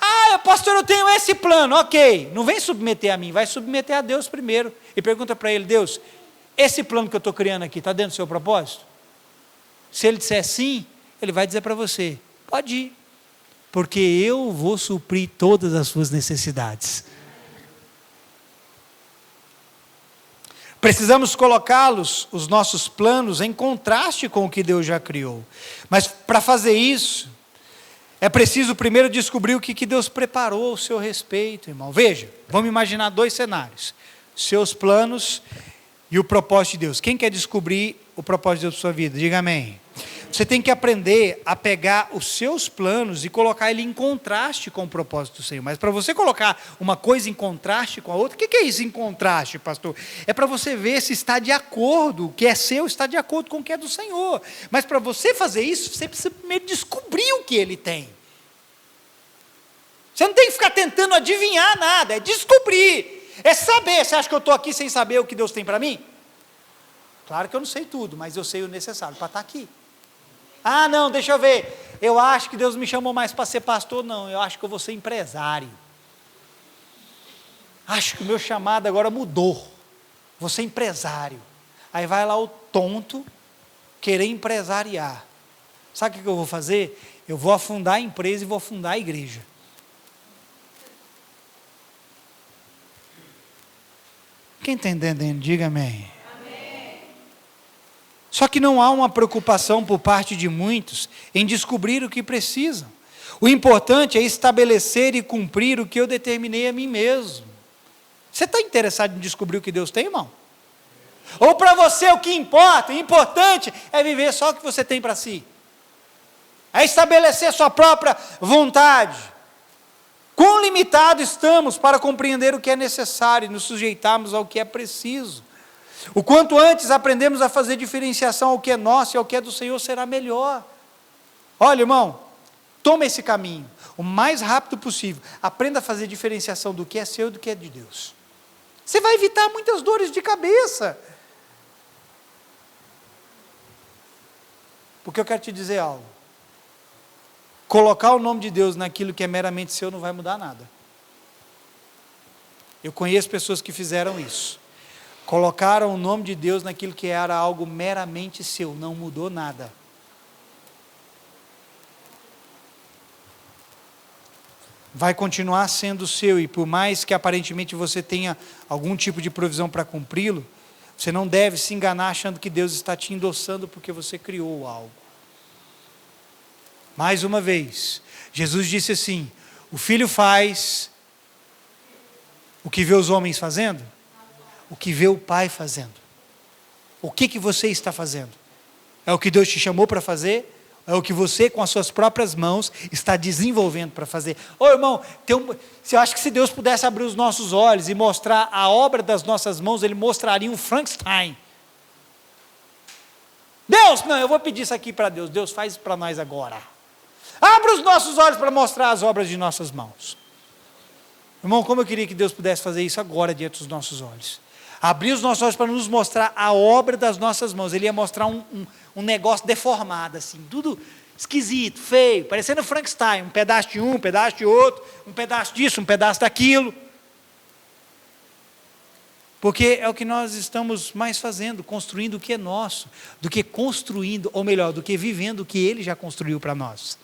Ah, pastor, eu tenho esse plano. Ok, não vem submeter a mim, vai submeter a Deus primeiro. E pergunta para ele, Deus, esse plano que eu estou criando aqui, está dentro do seu propósito? Se ele disser sim, ele vai dizer para você, pode ir, porque eu vou suprir todas as suas necessidades. Precisamos colocá-los, os nossos planos, em contraste com o que Deus já criou. Mas para fazer isso, é preciso primeiro descobrir o que Deus preparou ao seu respeito, irmão. Veja, vamos imaginar dois cenários. Seus planos e o propósito de Deus. Quem quer descobrir o propósito de Deus para a sua vida? Diga amém. Você tem que aprender a pegar os seus planos e colocar ele em contraste com o propósito do Senhor. Mas para você colocar uma coisa em contraste com a outra, o que é isso em contraste, pastor? É para você ver se está de acordo, o que é seu está de acordo com o que é do Senhor. Mas para você fazer isso, você precisa primeiro descobrir o que ele tem. Você não tem que ficar tentando adivinhar nada, é descobrir, é saber. Você acha que eu estou aqui sem saber o que Deus tem para mim? Claro que eu não sei tudo, mas eu sei o necessário para estar aqui. Ah, não, deixa eu ver, eu acho que Deus me chamou mais para ser pastor. Não, eu acho que eu vou ser empresário. Acho que o meu chamado agora mudou, vou ser empresário. Aí vai lá o tonto querer empresariar. Sabe o que eu vou fazer? Eu vou afundar a empresa e vou afundar a igreja. Quem está entendendo? Diga amém. Só que não há uma preocupação por parte de muitos em descobrir o que precisam. O importante é estabelecer e cumprir o que eu determinei a mim mesmo. Você está interessado em descobrir o que Deus tem, irmão? Ou para você o que importa, o importante é viver só o que você tem para si. É estabelecer sua própria vontade. Quão limitado estamos para compreender o que é necessário e nos sujeitarmos ao que é preciso. O quanto antes aprendemos a fazer diferenciação ao que é nosso e ao que é do Senhor, será melhor. Olha, irmão, toma esse caminho, o mais rápido possível. Aprenda a fazer diferenciação do que é seu e do que é de Deus. Você vai evitar muitas dores de cabeça. Porque eu quero te dizer algo. Colocar o nome de Deus naquilo que é meramente seu não vai mudar nada. Eu conheço pessoas que fizeram isso. Colocaram o nome de Deus naquilo que era algo meramente seu, não mudou nada. vai continuar sendo seu, e por mais que aparentemente você tenha algum tipo de provisão para cumpri-lo, você não deve se enganar achando que Deus está te endossando porque você criou algo. Mais uma vez, Jesus disse assim: o filho faz o que vê os homens fazendo, o que vê o pai fazendo. O que você está fazendo? É o que Deus te chamou para fazer? É o que você, com as suas próprias mãos, está desenvolvendo para fazer? Ô irmão, eu acho que se Deus pudesse abrir os nossos olhos e mostrar a obra das nossas mãos, Ele mostraria um Frankenstein. Deus, não, eu vou pedir isso aqui para Deus. Deus, faz para nós agora. Abra os nossos olhos para mostrar as obras de nossas mãos. Irmão, como eu queria que Deus pudesse fazer isso agora diante dos nossos olhos. Abrir os nossos olhos para nos mostrar a obra das nossas mãos. Ele ia mostrar um negócio deformado, assim, tudo esquisito, feio, parecendo Frankenstein, um pedaço de um pedaço de outro, um pedaço disso, um pedaço daquilo. Porque é o que nós estamos mais fazendo, construindo o que é nosso, do que construindo, ou melhor, do que vivendo o que Ele já construiu para nós.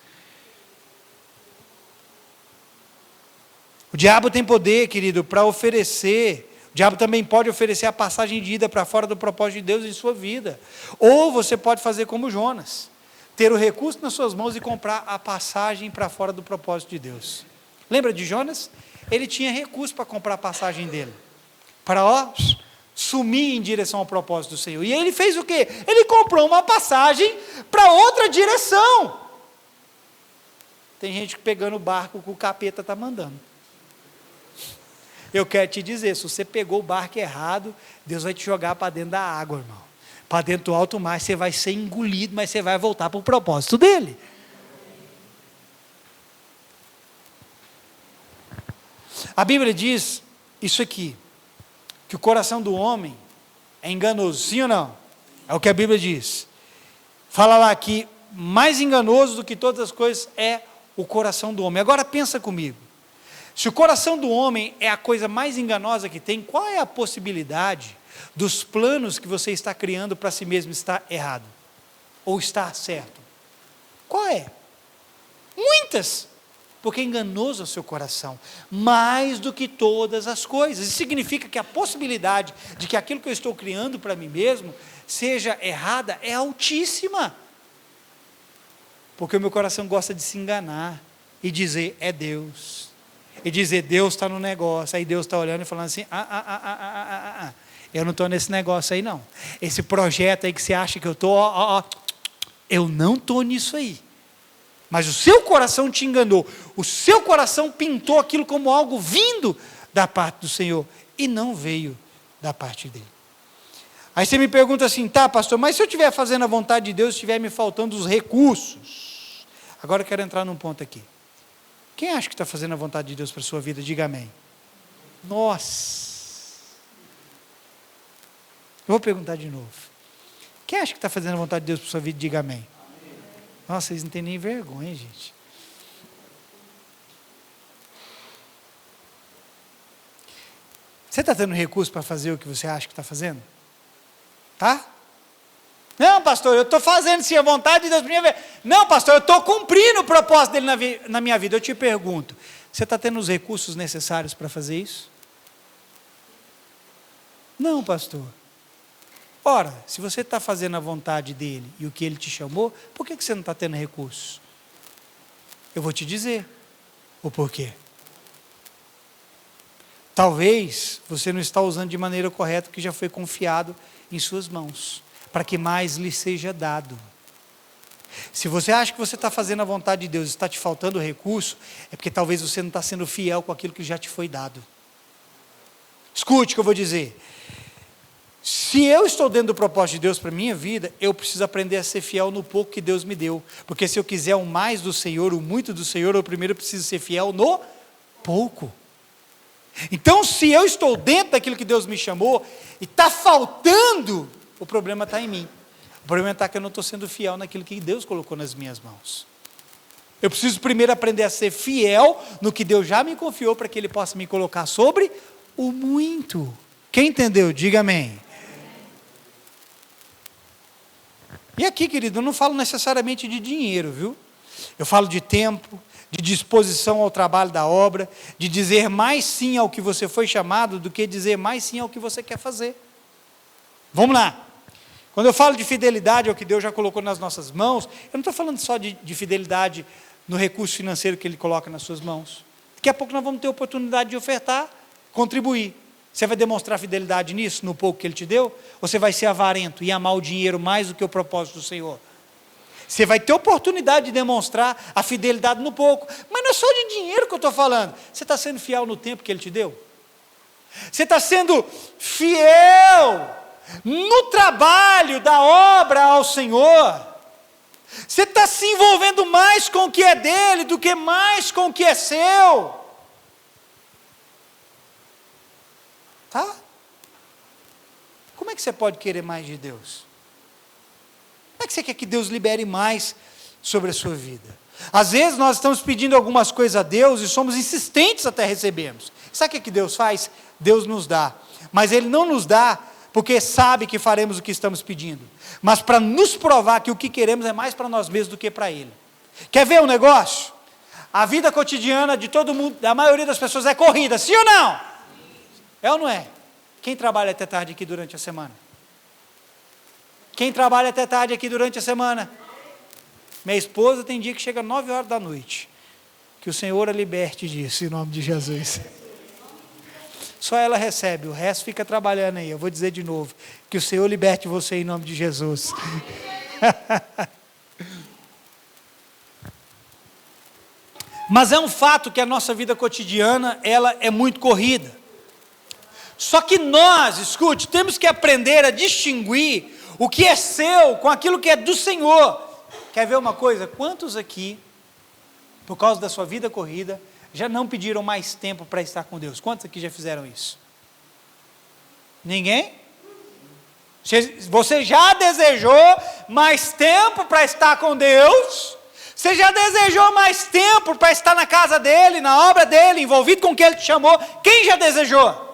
O diabo tem poder, querido, para oferecer. O diabo também pode oferecer a passagem de ida para fora do propósito de Deus em sua vida. Ou você pode fazer como Jonas, ter o recurso nas suas mãos e comprar a passagem para fora do propósito de Deus. Lembra de Jonas? Ele tinha recurso para comprar a passagem dele, para sumir em direção ao propósito do Senhor. E ele fez o quê? Ele comprou uma passagem para outra direção. Tem gente pegando o barco que o capeta está mandando. Eu quero te dizer, se você pegou o barco errado, Deus vai te jogar para dentro da água, irmão. Para dentro do alto mar, você vai ser engolido, mas você vai voltar para o propósito dele. A Bíblia diz isso aqui, que o coração do homem é enganoso, sim ou não? É o que a Bíblia diz. Fala lá que mais enganoso do que todas as coisas é o coração do homem. Agora pensa comigo. Se o coração do homem é a coisa mais enganosa que tem, qual é a possibilidade dos planos que você está criando para si mesmo estar errado? Ou estar certo? Qual é? Muitas! Porque é enganoso o seu coração, mais do que todas as coisas. Isso significa que a possibilidade de que aquilo que eu estou criando para mim mesmo seja errada é altíssima. Porque o meu coração gosta de se enganar e dizer, é Deus. E dizer, Deus está no negócio. Aí Deus está olhando e falando assim, eu não estou nesse negócio aí não. Esse projeto aí que você acha que eu estou, eu não estou nisso aí. Mas o seu coração te enganou. O seu coração pintou aquilo como algo vindo da parte do Senhor. E não veio da parte dele. Aí você me pergunta assim, tá pastor, mas se eu estiver fazendo a vontade de Deus, estiver me faltando os recursos. Agora eu quero entrar num ponto aqui. Quem acha que está fazendo a vontade de Deus para a sua vida? Diga amém. Nossa. Eu vou perguntar de novo. Quem acha que está fazendo a vontade de Deus para a sua vida? Diga amém. Nossa, vocês não têm nem vergonha, gente. Você está tendo recurso para fazer o que você acha que está fazendo? Tá? Não, pastor, eu estou fazendo sim a vontade de Deus para minha vida. Não, pastor, eu estou cumprindo o propósito dele na minha vida. Eu te pergunto, você está tendo os recursos necessários para fazer isso? Não, pastor. Ora, se você está fazendo a vontade dele e o que ele te chamou, por que você não está tendo recursos? Eu vou te dizer o porquê. Talvez você não está usando de maneira correta o que já foi confiado em suas mãos, para que mais lhe seja dado. Se você acha que você está fazendo a vontade de Deus e está te faltando recurso, é porque talvez você não está sendo fiel com aquilo que já te foi dado. Escute o que eu vou dizer. Se eu estou dentro do propósito de Deus para a minha vida, eu preciso aprender a ser fiel no pouco que Deus me deu. Porque se eu quiser o mais do Senhor, o muito do Senhor, eu primeiro preciso ser fiel no pouco. Então, se eu estou dentro daquilo que Deus me chamou e está faltando, o problema está em mim. O problema está que eu não estou sendo fiel naquilo que Deus colocou nas minhas mãos. Eu preciso primeiro aprender a ser fiel no que Deus já me confiou, para que Ele possa me colocar sobre o muito. Quem entendeu? Diga amém. E aqui, querido, eu não falo necessariamente de dinheiro, viu? Eu falo de tempo, de disposição ao trabalho da obra, de dizer mais sim ao que você foi chamado do que dizer mais sim ao que você quer fazer. Vamos lá. Quando eu falo de fidelidade ao que Deus já colocou nas nossas mãos, eu não estou falando só de fidelidade no recurso financeiro que Ele coloca nas suas mãos. Daqui a pouco nós vamos ter oportunidade de ofertar, contribuir. Você vai demonstrar fidelidade nisso, no pouco que Ele te deu? Ou você vai ser avarento e amar o dinheiro mais do que o propósito do Senhor? Você vai ter oportunidade de demonstrar a fidelidade no pouco. Mas não é só de dinheiro que eu estou falando. Você está sendo fiel no tempo que Ele te deu? Você está sendo fiel no trabalho da obra ao Senhor? Você está se envolvendo mais com o que é dele do que mais com o que é seu? Tá? Como é que você pode querer mais de Deus? Como é que você quer que Deus libere mais sobre a sua vida? Às vezes nós estamos pedindo algumas coisas a Deus e somos insistentes até recebermos. Sabe o que Deus faz? Deus nos dá. Mas Ele não nos dá porque sabe que faremos o que estamos pedindo. Mas para nos provar que o que queremos é mais para nós mesmos do que para Ele. Quer ver um negócio? A vida cotidiana de todo mundo, da maioria das pessoas é corrida, sim ou não? É ou não é? Quem trabalha até tarde aqui durante a semana? Quem trabalha até tarde aqui durante a semana? Minha esposa tem dia que chega 9 horas da noite. Que o Senhor a liberte disso, em nome de Jesus. Só ela recebe, o resto fica trabalhando aí. Eu vou dizer de novo, que o Senhor liberte você em nome de Jesus. Mas é um fato que a nossa vida cotidiana, ela é muito corrida. Só que nós, escute, temos que aprender a distinguir o que é seu com aquilo que é do Senhor. Quer ver uma coisa? Quantos aqui, por causa da sua vida corrida, já não pediram mais tempo para estar com Deus? Quantos aqui já fizeram isso? Ninguém? Você já desejou mais tempo para estar com Deus? Você já desejou mais tempo para estar na casa dEle, na obra dEle, envolvido com o que Ele te chamou? Quem já desejou?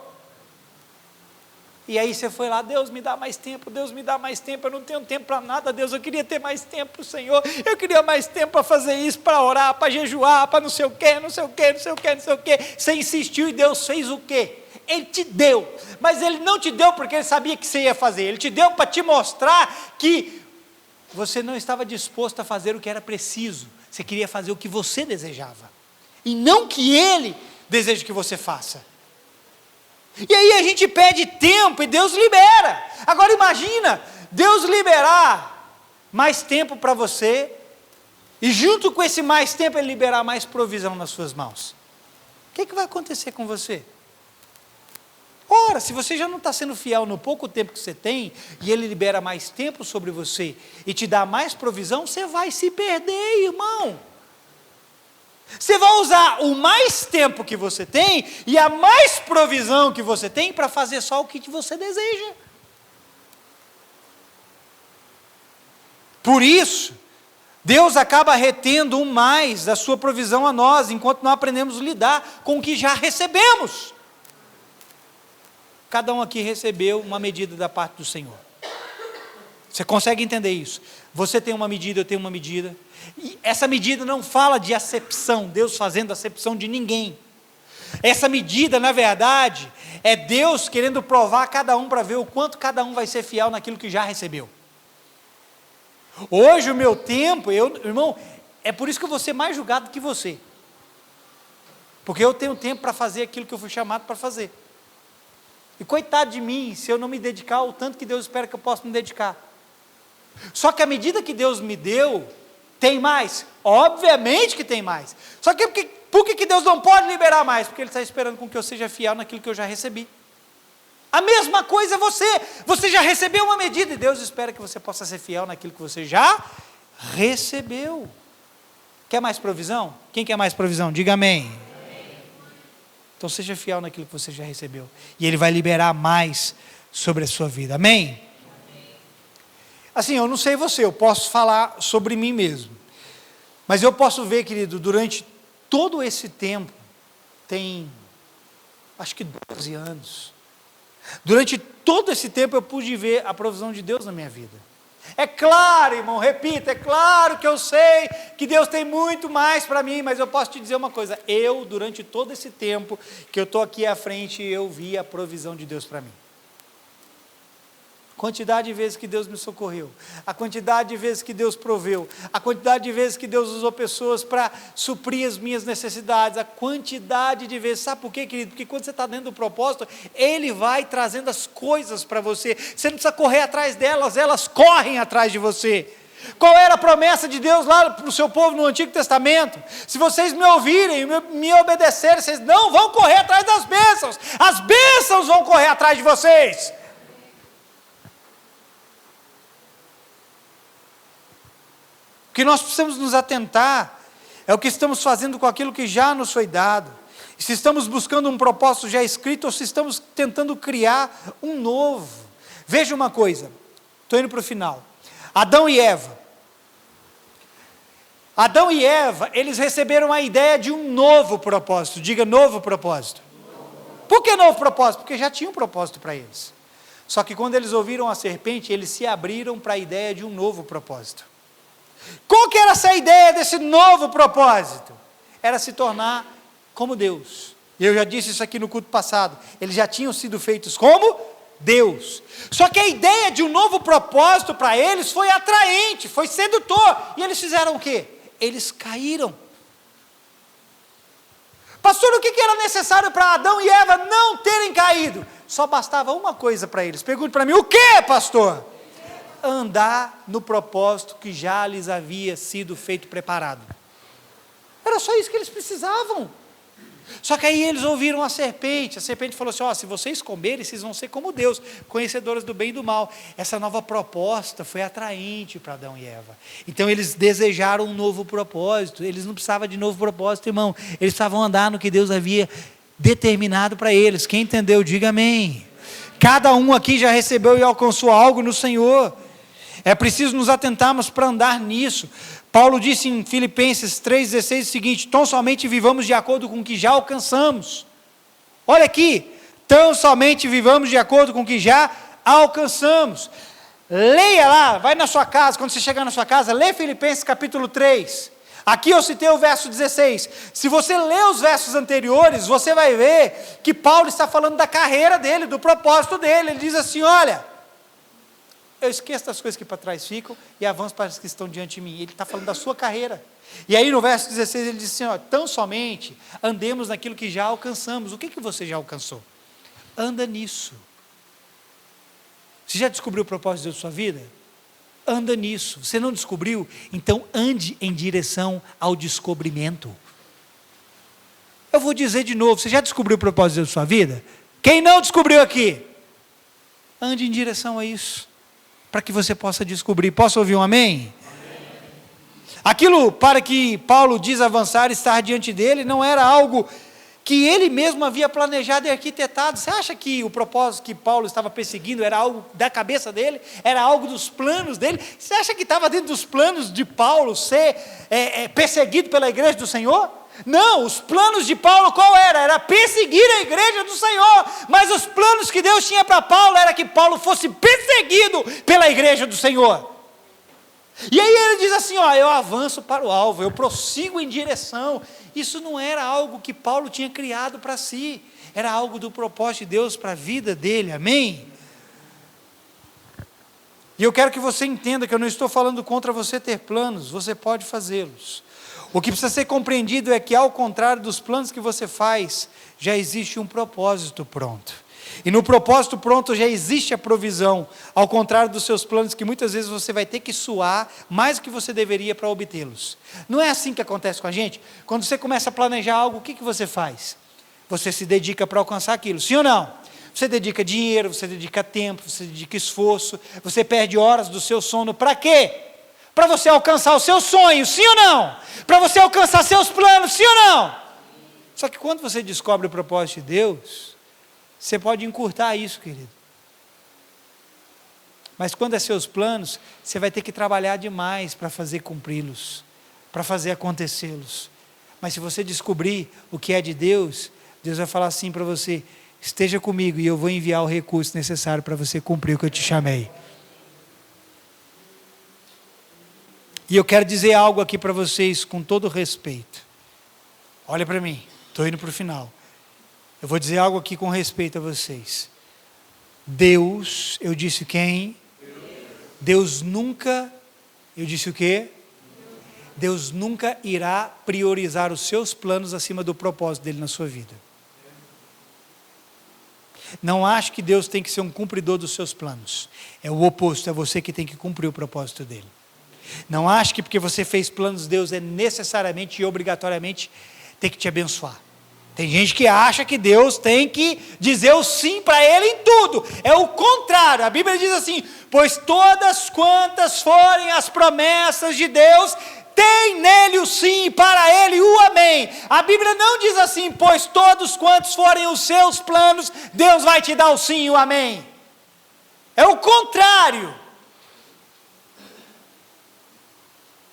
E aí você foi lá, Deus me dá mais tempo, Deus me dá mais tempo, eu não tenho tempo para nada, Deus, eu queria ter mais tempo para o Senhor, eu queria mais tempo para fazer isso, para orar, para jejuar, para não sei o quê, não sei o quê, não sei o quê, não sei o quê. Você insistiu e Deus fez o quê? Ele te deu, mas Ele não te deu porque Ele sabia que você ia fazer, Ele te deu para te mostrar que você não estava disposto a fazer o que era preciso, você queria fazer o que você desejava, e não que Ele deseja que você faça. E aí a gente pede tempo e Deus libera. Agora imagina, Deus liberar mais tempo para você, e junto com esse mais tempo Ele liberar mais provisão nas suas mãos. O que vai acontecer com você? Ora, se você já não está sendo fiel no pouco tempo que você tem, e Ele libera mais tempo sobre você, e te dá mais provisão, você vai se perder, irmão. Você vai usar o mais tempo que você tem e a mais provisão que você tem para fazer só o que você deseja. Por isso, Deus acaba retendo um mais da sua provisão a nós, enquanto não aprendemos a lidar com o que já recebemos. Cada um aqui recebeu uma medida da parte do Senhor. Você consegue entender isso? Você tem uma medida, eu tenho uma medida. E essa medida não fala de acepção, Deus fazendo acepção de ninguém. Essa medida, na verdade, é Deus querendo provar cada um para ver o quanto cada um vai ser fiel naquilo que já recebeu. Hoje o meu tempo, irmão, é por isso que eu vou ser mais julgado que você. Porque eu tenho tempo para fazer aquilo que eu fui chamado para fazer. E coitado de mim, se eu não me dedicar o tanto que Deus espera que eu possa me dedicar. Só que a medida que Deus me deu, tem mais? Obviamente que tem mais. Só que por que Deus não pode liberar mais? Porque Ele está esperando com que eu seja fiel naquilo que eu já recebi. A mesma coisa é você já recebeu uma medida e Deus espera que você possa ser fiel naquilo que você já recebeu. Quer mais provisão? Quem quer mais provisão? Diga amém. Então seja fiel naquilo que você já recebeu. E Ele vai liberar mais sobre a sua vida. Amém? Assim, eu não sei você, eu posso falar sobre mim mesmo. Mas eu posso ver, querido, durante todo esse tempo, tem, acho que 12 anos. Durante todo esse tempo eu pude ver a provisão de Deus na minha vida. É claro, irmão, repita, é claro que eu sei que Deus tem muito mais para mim, mas eu posso te dizer uma coisa, durante todo esse tempo que eu estou aqui à frente, eu vi a provisão de Deus para mim. Quantidade de vezes que Deus me socorreu, a quantidade de vezes que Deus proveu, a quantidade de vezes que Deus usou pessoas para suprir as minhas necessidades, a quantidade de vezes, sabe por quê, querido? Porque quando você está dentro do propósito, Ele vai trazendo as coisas para você, você não precisa correr atrás delas, elas correm atrás de você. Qual era a promessa de Deus lá para o seu povo no Antigo Testamento? Se vocês me ouvirem, me obedecerem, vocês não vão correr atrás das bênçãos, as bênçãos vão correr atrás de vocês. O que nós precisamos nos atentar é o que estamos fazendo com aquilo que já nos foi dado. Se estamos buscando um propósito já escrito ou se estamos tentando criar um novo. Veja uma coisa, estou indo para o final. Adão e Eva, eles receberam a ideia de um novo propósito. Diga, novo propósito. Por que novo propósito? Porque já tinha um propósito para eles. Só que quando eles ouviram a serpente, eles se abriram para a ideia de um novo propósito. Qual que era essa ideia desse novo propósito? Era se tornar como Deus. Eu já disse isso aqui no culto passado. Eles já tinham sido feitos como Deus. Só que a ideia de um novo propósito para eles foi atraente, foi sedutor. E eles fizeram o quê? Eles caíram. Pastor, o que era necessário para Adão e Eva não terem caído? Só bastava uma coisa para eles. Pergunte para mim, o que, pastor? Andar no propósito que já lhes havia sido feito preparado. Era só isso que eles precisavam. Só que aí eles ouviram a serpente falou assim, se vocês comerem, vocês vão ser como Deus, conhecedores do bem e do mal. Essa nova proposta foi atraente para Adão e Eva. Então eles desejaram um novo propósito, eles não precisavam de novo propósito, irmão, eles precisavam andar no que Deus havia determinado para eles. Quem entendeu, diga amém. Cada um aqui já recebeu e alcançou algo no Senhor. É preciso nos atentarmos para andar nisso. Paulo disse em Filipenses 3,16 o seguinte, tão somente vivamos de acordo com o que já alcançamos. Olha aqui, tão somente vivamos de acordo com o que já alcançamos. Leia lá, vai na sua casa, quando você chegar na sua casa, lê Filipenses capítulo 3. Aqui eu citei o verso 16. Se você ler os versos anteriores, você vai ver que Paulo está falando da carreira dele, do propósito dele. Ele diz assim, olha, eu esqueço das coisas que para trás ficam e avanço para as que estão diante de mim. Ele está falando da sua carreira. E aí no verso 16 ele diz assim, tão somente andemos naquilo que já alcançamos. O que você já alcançou? Anda nisso. Você já descobriu o propósito de Deus na sua vida? Anda nisso. Você não descobriu? Então ande em direção ao descobrimento. Eu vou dizer de novo, você já descobriu o propósito de Deus na sua vida? Quem não descobriu aqui? Ande em direção a isso, para que você possa descobrir. Posso ouvir um amém? Amém. Aquilo para que Paulo diz avançar e estar diante dele, não era algo que ele mesmo havia planejado e arquitetado. Você acha que o propósito que Paulo estava perseguindo era algo da cabeça dele? Era algo dos planos dele? Você acha que estava dentro dos planos de Paulo ser perseguido pela igreja do Senhor? Não, os planos de Paulo qual era? Era perseguir a igreja do Senhor, mas os planos que Deus tinha para Paulo era que Paulo fosse perseguido pela igreja do Senhor. E aí ele diz assim, eu avanço para o alvo, eu prossigo em direção. Isso não era algo que Paulo tinha criado para si, era algo do propósito de Deus para a vida dele, amém? E eu quero que você entenda que eu não estou falando contra você ter planos, você pode fazê-los. O que precisa ser compreendido é que, ao contrário dos planos que você faz, já existe um propósito pronto. E no propósito pronto já existe a provisão, ao contrário dos seus planos, que muitas vezes você vai ter que suar mais do que você deveria para obtê-los. Não é assim que acontece com a gente? Quando você começa a planejar algo, o que você faz? Você se dedica para alcançar aquilo, sim ou não? Você dedica dinheiro, você dedica tempo, você dedica esforço, você perde horas do seu sono, para quê? Para você alcançar os seus sonhos, sim ou não? Para você alcançar seus planos, sim ou não? Só que quando você descobre o propósito de Deus, você pode encurtar isso, querido. Mas quando é seus planos, você vai ter que trabalhar demais para fazer cumpri-los, para fazer acontecê-los. Mas se você descobrir o que é de Deus, Deus vai falar assim para você, esteja comigo e eu vou enviar o recurso necessário para você cumprir o que eu te chamei. E eu quero dizer algo aqui para vocês com todo respeito. Olha para mim, estou indo para o final. Eu vou dizer algo aqui com respeito a vocês. Deus, eu disse quem? Deus nunca, eu disse o quê? Deus nunca irá priorizar os seus planos acima do propósito dele na sua vida. Não ache que Deus tem que ser um cumpridor dos seus planos. É o oposto, é você que tem que cumprir o propósito dele. Não ache que porque você fez planos, Deus é necessariamente e obrigatoriamente tem que te abençoar. Tem gente que acha que Deus tem que dizer o sim para ele em tudo. É o contrário. A Bíblia diz assim: pois todas quantas forem as promessas de Deus, tem nele o sim, para ele o amém. A Bíblia não diz assim: pois todos quantos forem os seus planos, Deus vai te dar o sim e o amém. É o contrário.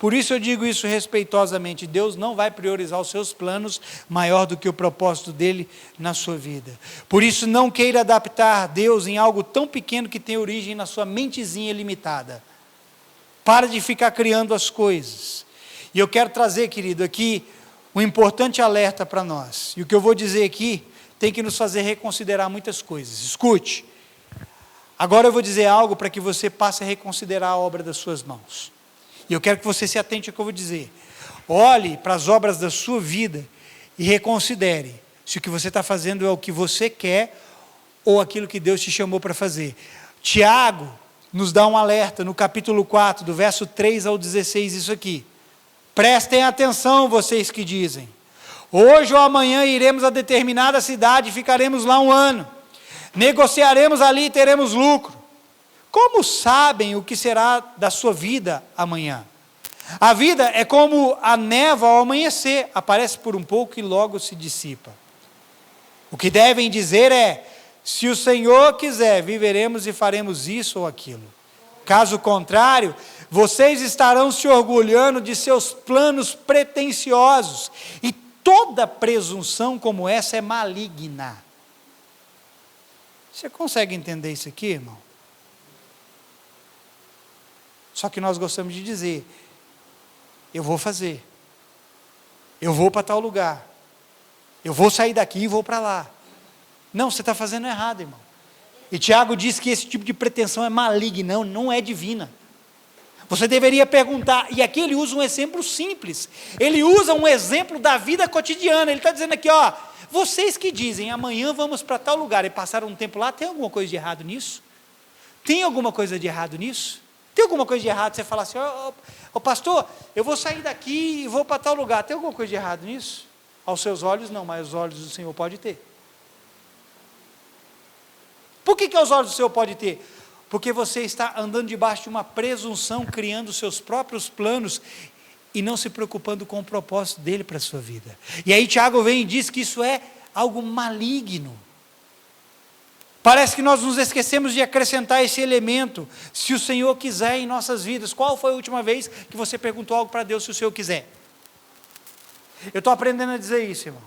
Por isso eu digo isso respeitosamente: Deus não vai priorizar os seus planos maior do que o propósito dele na sua vida. Por isso não queira adaptar Deus em algo tão pequeno que tem origem na sua mentezinha limitada. Para de ficar criando as coisas. E eu quero trazer, querido, aqui um importante alerta para nós. E o que eu vou dizer aqui tem que nos fazer reconsiderar muitas coisas. Escute. Agora eu vou dizer algo para que você passe a reconsiderar a obra das suas mãos. E eu quero que você se atente ao que eu vou dizer. Olhe para as obras da sua vida e reconsidere se o que você está fazendo é o que você quer ou aquilo que Deus te chamou para fazer. Tiago nos dá um alerta no capítulo 4, do verso 3 ao 16, isso aqui. Prestem atenção, vocês que dizem: hoje ou amanhã iremos a determinada cidade e ficaremos lá um ano. Negociaremos ali e teremos lucro. Como sabem o que será da sua vida amanhã? A vida é como a névoa ao amanhecer, aparece por um pouco e logo se dissipa. O que devem dizer é: se o Senhor quiser, viveremos e faremos isso ou aquilo. Caso contrário, vocês estarão se orgulhando de seus planos pretensiosos, e toda presunção como essa é maligna. Você consegue entender isso aqui, irmão? Só que nós gostamos de dizer: eu vou fazer, eu vou para tal lugar, eu vou sair daqui e vou para lá. Não, você está fazendo errado, irmão. E Tiago diz que esse tipo de pretensão é maligna, não é divina. Você deveria perguntar, e aqui ele usa um exemplo simples, ele usa um exemplo da vida cotidiana. Ele está dizendo aqui, ó: vocês que dizem, amanhã vamos para tal lugar, e passaram um tempo lá, tem alguma coisa de errado nisso? Tem alguma coisa de errado nisso? Tem alguma coisa de errado? Você fala assim: ô pastor, eu vou sair daqui e vou para tal lugar, tem alguma coisa de errado nisso? Aos seus olhos não, mas aos olhos do Senhor pode ter. Por que aos olhos do Senhor pode ter? Porque você está andando debaixo de uma presunção, criando seus próprios planos e não se preocupando com o propósito dele para a sua vida. E aí Tiago vem e diz que isso é algo maligno. Parece que nós nos esquecemos de acrescentar esse elemento: se o Senhor quiser em nossas vidas. Qual foi a última vez que você perguntou algo para Deus: se o Senhor quiser? Eu estou aprendendo a dizer isso, irmão.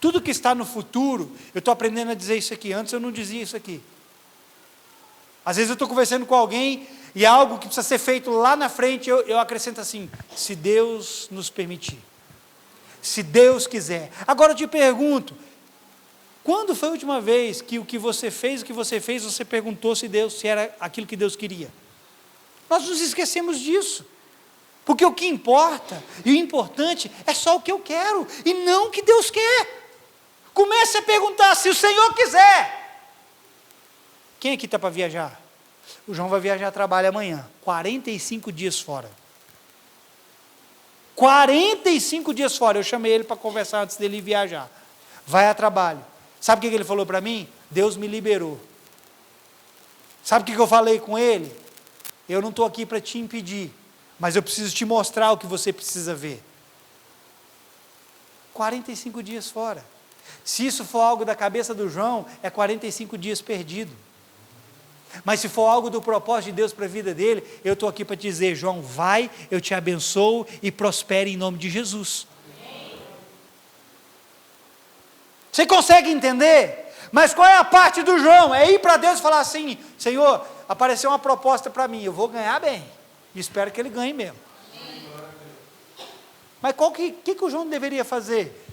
Tudo que está no futuro, eu estou aprendendo a dizer isso aqui. Antes eu não dizia isso aqui. Às vezes eu estou conversando com alguém e algo que precisa ser feito lá na frente, eu acrescento assim: se Deus nos permitir, se Deus quiser. Agora eu te pergunto: quando foi a última vez que o que você fez, você perguntou se era aquilo que Deus queria? Nós nos esquecemos disso. Porque o que importa, e o importante, é só o que eu quero, e não o que Deus quer. Comece a perguntar: se o Senhor quiser. Quem aqui está para viajar? O João vai viajar a trabalho amanhã, 45 dias fora. 45 dias fora, eu chamei ele para conversar antes dele ir viajar. Vai a trabalho. Sabe o que ele falou para mim? Deus me liberou. Sabe o que eu falei com ele? Eu não estou aqui para te impedir, mas eu preciso te mostrar o que você precisa ver. 45 dias fora. Se isso for algo da cabeça do João, é 45 dias perdido. Mas se for algo do propósito de Deus para a vida dele, eu estou aqui para te dizer: João, vai, eu te abençoo e prospere em nome de Jesus. Você consegue entender? Mas qual é a parte do João? É ir para Deus e falar assim: Senhor, apareceu uma proposta para mim, eu vou ganhar bem. E espero que ele ganhe mesmo. Mas o que o João deveria fazer?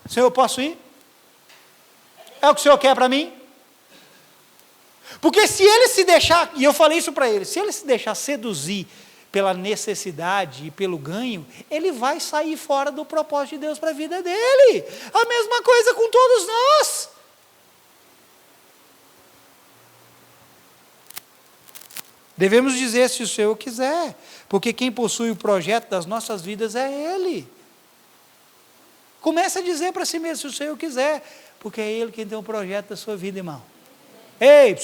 Senhor, eu posso ir? É o que o Senhor quer para mim? Porque se ele se deixar, e eu falei isso para ele, se ele se deixar seduzir pela necessidade e pelo ganho, ele vai sair fora do propósito de Deus para a vida dele. A mesma coisa com todos nós. Devemos dizer se o Senhor quiser, porque quem possui o projeto das nossas vidas é Ele. Comece a dizer para si mesmo, se o Senhor quiser, porque é Ele quem tem o projeto da sua vida, irmão. Ei,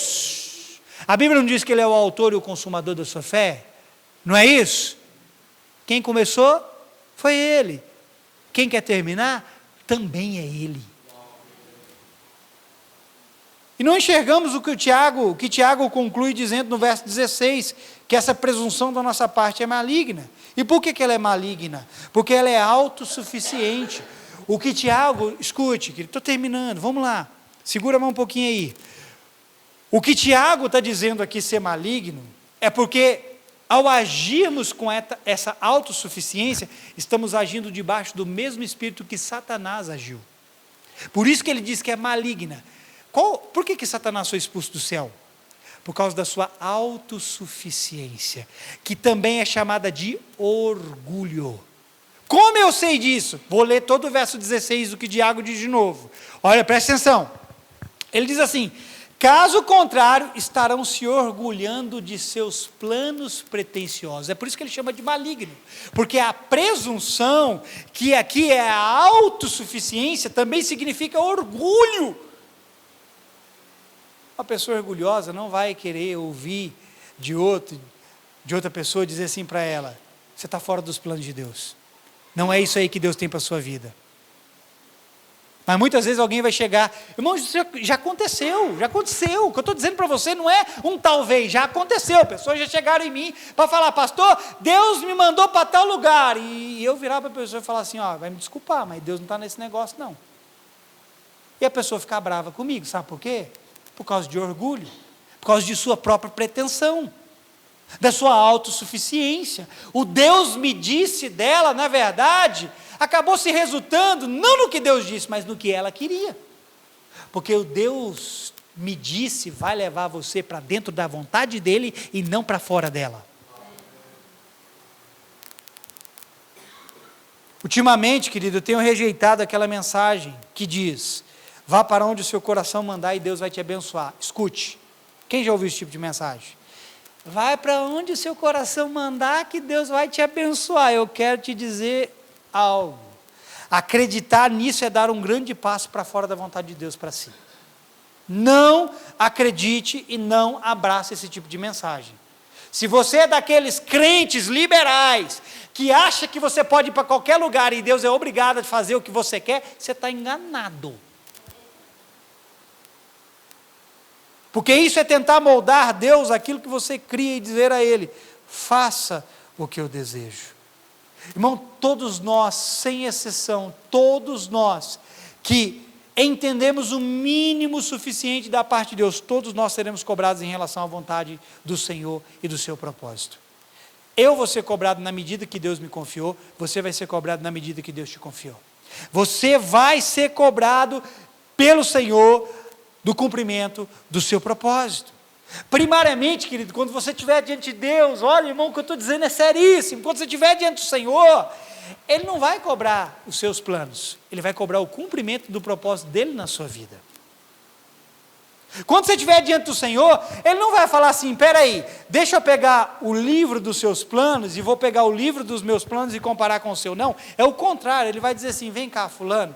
a Bíblia não diz que Ele é o autor e o consumador da sua fé? Não é isso? Quem começou foi Ele. Quem quer terminar, também é Ele. E não enxergamos o que Tiago conclui dizendo no verso 16, que essa presunção da nossa parte é maligna. E por que ela é maligna? Porque ela é autossuficiente. O que Tiago, escute, estou terminando, vamos lá, segura a mão um pouquinho aí. O que Tiago está dizendo aqui ser maligno, é porque ao agirmos com essa autossuficiência, estamos agindo debaixo do mesmo espírito que Satanás agiu. Por isso que ele diz que é maligna. Por que Satanás foi expulso do céu? Por causa da sua autossuficiência, que também é chamada de orgulho. Como eu sei disso? Vou ler todo o verso 16 do que Tiago diz de novo. Olha, presta atenção. Ele diz assim: caso contrário, estarão se orgulhando de seus planos pretensiosos. É por isso que ele chama de maligno. Porque a presunção, que aqui é a autossuficiência, também significa orgulho. Uma pessoa orgulhosa não vai querer ouvir de outra pessoa dizer assim para ela: você está fora dos planos de Deus. Não é isso aí que Deus tem para a sua vida. Mas muitas vezes alguém vai chegar, irmão, já aconteceu. O que eu estou dizendo para você não é um talvez, já aconteceu. Pessoas já chegaram em mim para falar: pastor, Deus me mandou para tal lugar. E eu virar para a pessoa e falar assim: vai me desculpar, mas Deus não está nesse negócio não. E a pessoa ficar brava comigo, sabe por quê? Por causa de orgulho, por causa de sua própria pretensão, da sua autossuficiência. O Deus me disse dela, na verdade, acabou se resultando, não no que Deus disse, mas no que ela queria. Porque o Deus me disse vai levar você para dentro da vontade dele e não para fora dela. Ultimamente, querido, eu tenho rejeitado aquela mensagem que diz: vá para onde o seu coração mandar e Deus vai te abençoar. Escute, quem já ouviu esse tipo de mensagem? Vai para onde o seu coração mandar que Deus vai te abençoar. Eu quero te dizer algo. Acreditar nisso é dar um grande passo para fora da vontade de Deus para si. Não acredite e não abrace esse tipo de mensagem. Se você é daqueles crentes liberais, que acha que você pode ir para qualquer lugar e Deus é obrigado a fazer o que você quer, você está enganado. Porque isso é tentar moldar Deus aquilo que você cria e dizer a Ele: faça o que eu desejo. Irmão, todos nós, sem exceção, todos nós que entendemos o mínimo suficiente da parte de Deus, todos nós seremos cobrados em relação à vontade do Senhor e do seu propósito. Eu vou ser cobrado na medida que Deus me confiou, você vai ser cobrado na medida que Deus te confiou. Você vai ser cobrado pelo Senhor do cumprimento do seu propósito. Primariamente, querido, quando você estiver diante de Deus, olha, irmão, o que eu estou dizendo é seríssimo. Quando você estiver diante do Senhor, Ele não vai cobrar os seus planos, Ele vai cobrar o cumprimento do propósito dEle na sua vida. Quando você estiver diante do Senhor, Ele não vai falar assim: peraí, deixa eu pegar o livro dos seus planos e vou pegar o livro dos meus planos e comparar com o seu. Não, é o contrário. Ele vai dizer assim: vem cá, fulano,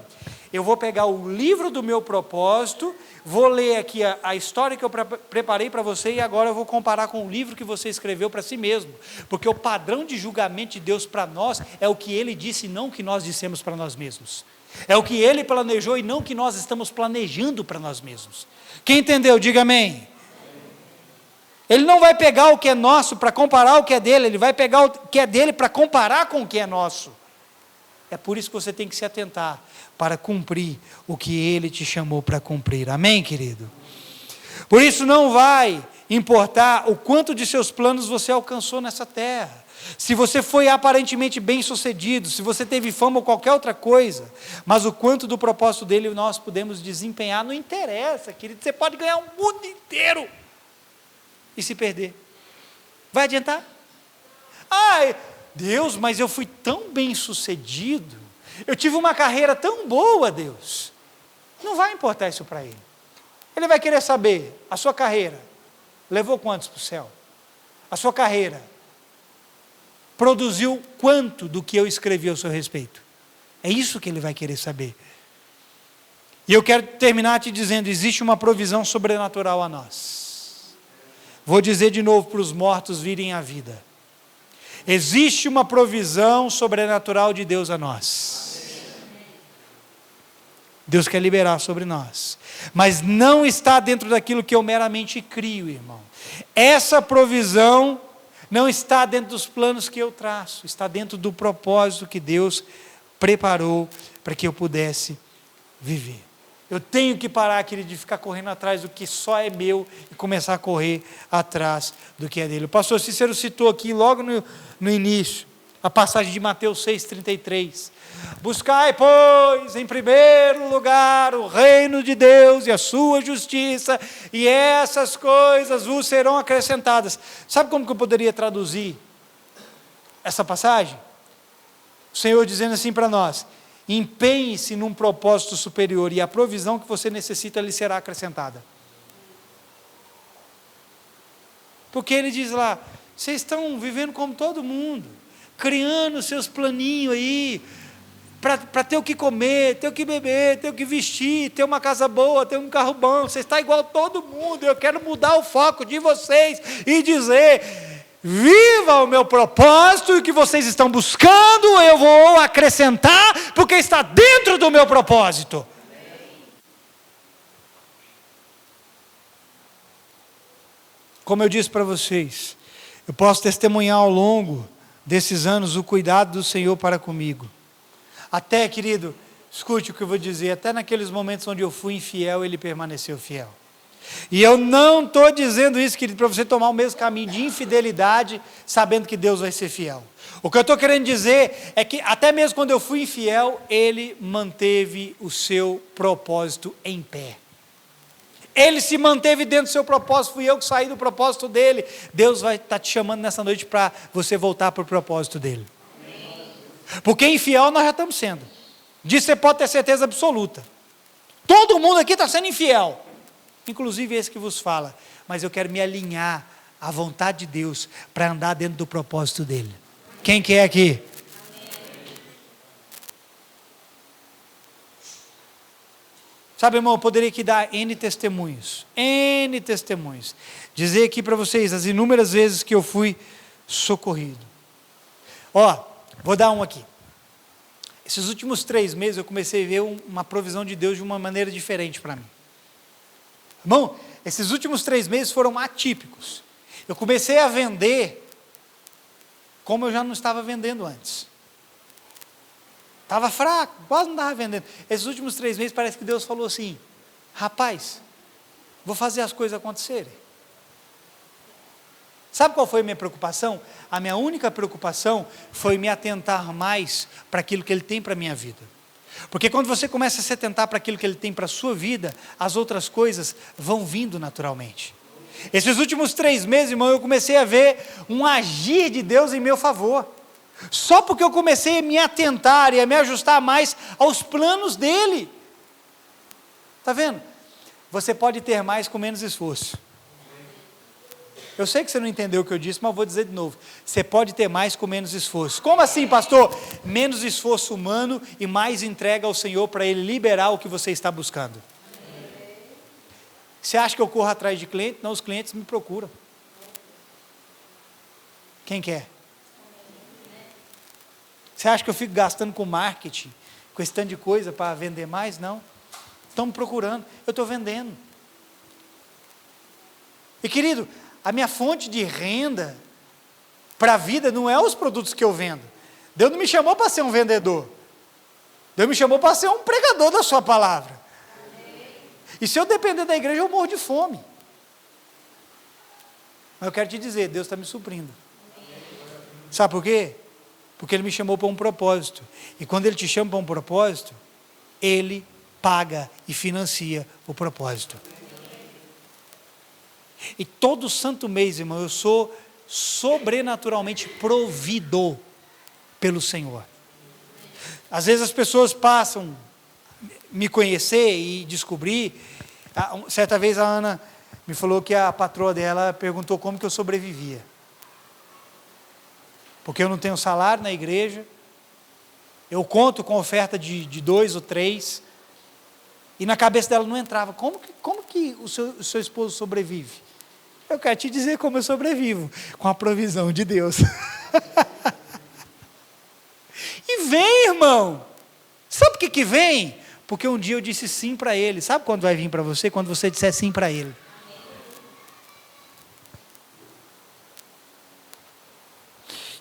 eu vou pegar o livro do meu propósito, vou ler aqui a história que eu preparei para você, e agora eu vou comparar com o livro que você escreveu para si mesmo, porque o padrão de julgamento de Deus para nós é o que Ele disse e não o que nós dissemos para nós mesmos. É o que Ele planejou e não o que nós estamos planejando para nós mesmos. Quem entendeu, diga amém. Ele não vai pegar o que é nosso para comparar o que é dele, Ele vai pegar o que é dele para comparar com o que é nosso. É por isso que você tem que se atentar para cumprir o que Ele te chamou para cumprir. Amém, querido? Por isso não vai importar o quanto de seus planos você alcançou nessa terra. Se você foi aparentemente bem-sucedido, se você teve fama ou qualquer outra coisa, mas o quanto do propósito dele nós podemos desempenhar, não interessa, querido. Você pode ganhar o mundo inteiro e se perder. Vai adiantar? Ai, Deus, mas eu fui tão bem-sucedido, eu tive uma carreira tão boa, Deus. Não vai importar isso para ele. Ele vai querer saber, a sua carreira levou quantos para o céu? A sua carreira produziu quanto do que eu escrevi ao seu respeito? É isso que ele vai querer saber. E eu quero terminar te dizendo, existe uma provisão sobrenatural a nós. Vou dizer de novo para os mortos virem à vida. Existe uma provisão sobrenatural de Deus a nós. Deus quer liberar sobre nós. Mas não está dentro daquilo que eu meramente crio, irmão. Essa provisão não está dentro dos planos que eu traço, está dentro do propósito que Deus preparou para que eu pudesse viver. Eu tenho que parar, querido, de ficar correndo atrás do que só é meu e começar a correr atrás do que é dele. O pastor Cícero citou aqui logo no início, a passagem de Mateus 6,33. Buscai, pois, em primeiro lugar o reino de Deus e a sua justiça, e essas coisas vos serão acrescentadas. Sabe como que eu poderia traduzir essa passagem? O Senhor dizendo assim para nós: empenhe-se num propósito superior e a provisão que você necessita lhe será acrescentada. Porque ele diz lá, vocês estão vivendo como todo mundo, criando seus planinhos aí, para ter o que comer, ter o que beber, ter o que vestir, ter uma casa boa, ter um carro bom. Você está igual a todo mundo. Eu quero mudar o foco de vocês e dizer: viva o meu propósito, e o que vocês estão buscando eu vou acrescentar, porque está dentro do meu propósito. Como eu disse para vocês, eu posso testemunhar ao longo desses anos o cuidado do Senhor para comigo. Até, querido, escute o que eu vou dizer, até naqueles momentos onde eu fui infiel, Ele permaneceu fiel. E eu não estou dizendo isso, querido, para você tomar o mesmo caminho de infidelidade, sabendo que Deus vai ser fiel. O que eu estou querendo dizer é que, até mesmo quando eu fui infiel, Ele manteve o seu propósito em pé. Ele se manteve dentro do seu propósito, fui eu que saí do propósito dele. Deus vai estar te chamando nessa noite para você voltar para o propósito dele. Porque infiel nós já estamos sendo. Disso você pode ter certeza absoluta. Todo mundo aqui está sendo infiel. Inclusive esse que vos fala. Mas eu quero me alinhar à vontade de Deus para andar dentro do propósito dele. Quem que é aqui? Sabe, irmão, eu poderia aqui dar N testemunhos. N testemunhos. Dizer aqui para vocês as inúmeras vezes que eu fui socorrido. Ó, vou dar um aqui. Esses últimos 3 meses eu comecei a ver uma provisão de Deus de uma maneira diferente para mim. Irmão, esses últimos 3 meses foram atípicos. Eu comecei a vender como eu já não estava vendendo antes. Estava fraco, quase não estava vendendo. Esses últimos 3 meses parece que Deus falou assim: rapaz, vou fazer as coisas acontecerem. Sabe qual foi a minha preocupação? A minha única preocupação foi me atentar mais para aquilo que Ele tem para a minha vida. Porque quando você começa a se atentar para aquilo que Ele tem para a sua vida, as outras coisas vão vindo naturalmente. Esses últimos 3 meses, irmão, eu comecei a ver um agir de Deus em meu favor. Só porque eu comecei a me atentar e a me ajustar mais aos planos dEle. Está vendo? Você pode ter mais com menos esforço. Eu sei que você não entendeu o que eu disse, mas vou dizer de novo. Você pode ter mais com menos esforço. Como assim, pastor? Menos esforço humano e mais entrega ao Senhor para Ele liberar o que você está buscando. Você acha que eu corro atrás de cliente? Não, os clientes me procuram. Quem quer? Você acha que eu fico gastando com marketing, com esse tanto de coisa para vender mais? Não. Estão me procurando, eu estou vendendo. E querido, a minha fonte de renda para a vida não é os produtos que eu vendo. Deus não me chamou para ser um vendedor. Deus me chamou para ser um pregador da sua palavra. E se eu depender da igreja, eu morro de fome. Mas eu quero te dizer, Deus está me suprindo. Sabe por quê? Porque Ele me chamou para um propósito. E quando Ele te chama para um propósito, Ele paga e financia o propósito. E todo santo mês, irmão, eu sou sobrenaturalmente provido pelo Senhor. Às vezes as pessoas passam a me conhecer e descobrir. Certa vez a Ana me falou que a patroa dela perguntou como que eu sobrevivia. Porque eu não tenho salário na igreja, eu conto com oferta de 2 ou 3, e na cabeça dela não entrava, como que o seu esposo sobrevive? Eu quero te dizer como eu sobrevivo, com a provisão de Deus. E vem, irmão, sabe por que vem? Porque um dia eu disse sim para Ele. Sabe quando vai vir para você? Quando você disser sim para Ele.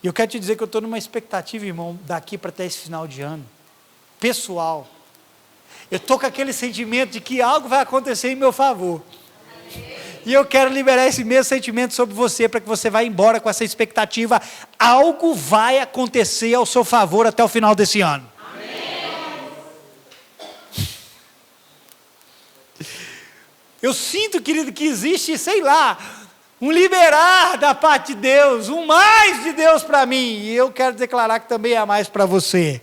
E eu quero te dizer que eu estou numa expectativa, irmão, daqui para até esse final de ano, pessoal. Eu estou com aquele sentimento de que algo vai acontecer em meu favor. E eu quero liberar esse mesmo sentimento sobre você, para que você vá embora com essa expectativa. Algo vai acontecer ao seu favor até o final desse ano. Eu sinto, querido, que existe, sei lá, um liberar da parte de Deus, um mais de Deus para mim, e eu quero declarar que também há mais para você.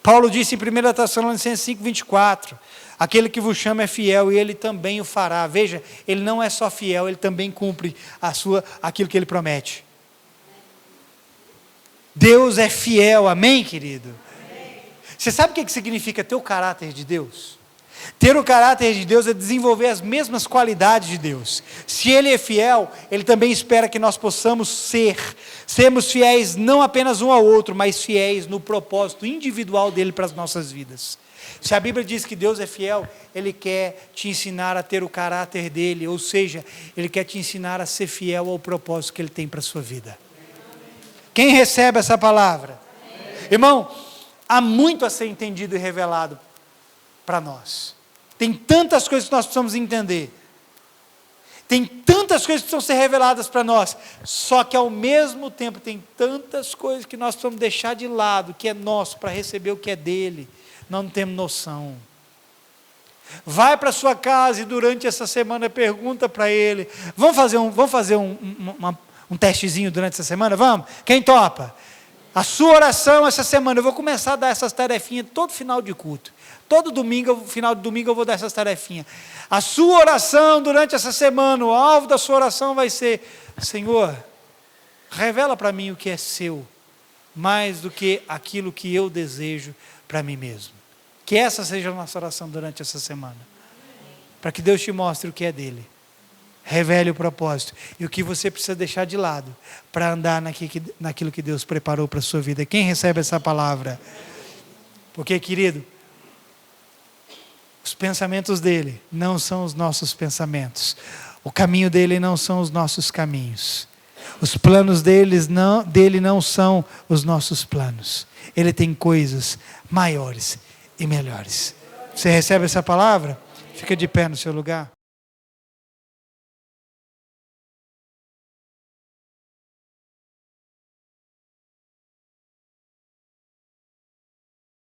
Paulo disse em 1 Tessalonicenses 5:24, aquele que vos chama é fiel e Ele também o fará. Veja, Ele não é só fiel, Ele também cumpre aquilo que Ele promete. Deus é fiel, amém, querido? Amém. Você sabe o que significa ter o caráter de Deus? Ter o caráter de Deus é desenvolver as mesmas qualidades de Deus. Se Ele é fiel, Ele também espera que nós possamos sermos fiéis não apenas um ao outro, mas fiéis no propósito individual dEle para as nossas vidas. Se a Bíblia diz que Deus é fiel, Ele quer te ensinar a ter o caráter dEle, ou seja, Ele quer te ensinar a ser fiel ao propósito que Ele tem para a sua vida. Quem recebe essa palavra? Irmão, há muito a ser entendido e revelado para nós. Tem tantas coisas que nós precisamos entender. Tem tantas coisas que precisam ser reveladas para nós. Só que ao mesmo tempo tem tantas coisas que nós precisamos deixar de lado, que é nosso, para receber o que é dele. Nós não temos noção. Vai para sua casa e durante essa semana pergunta para ele. Vamos fazer um testezinho durante essa semana? Vamos? Quem topa? A sua oração essa semana, eu vou começar a dar essas tarefinhas todo final de culto. Todo domingo, final de domingo, eu vou dar essas tarefinhas. A sua oração durante essa semana, o alvo da sua oração vai ser: Senhor, revela para mim o que é seu, mais do que aquilo que eu desejo para mim mesmo. Que essa seja a nossa oração durante essa semana. Para que Deus te mostre o que é dele. Revele o propósito e o que você precisa deixar de lado para andar naquilo que Deus preparou para a sua vida. Quem recebe essa palavra? Porque, querido, os pensamentos dele não são os nossos pensamentos. O caminho dele não são os nossos caminhos. Os planos dele não são os nossos planos. Ele tem coisas maiores e melhores. Você recebe essa palavra? Fica de pé no seu lugar.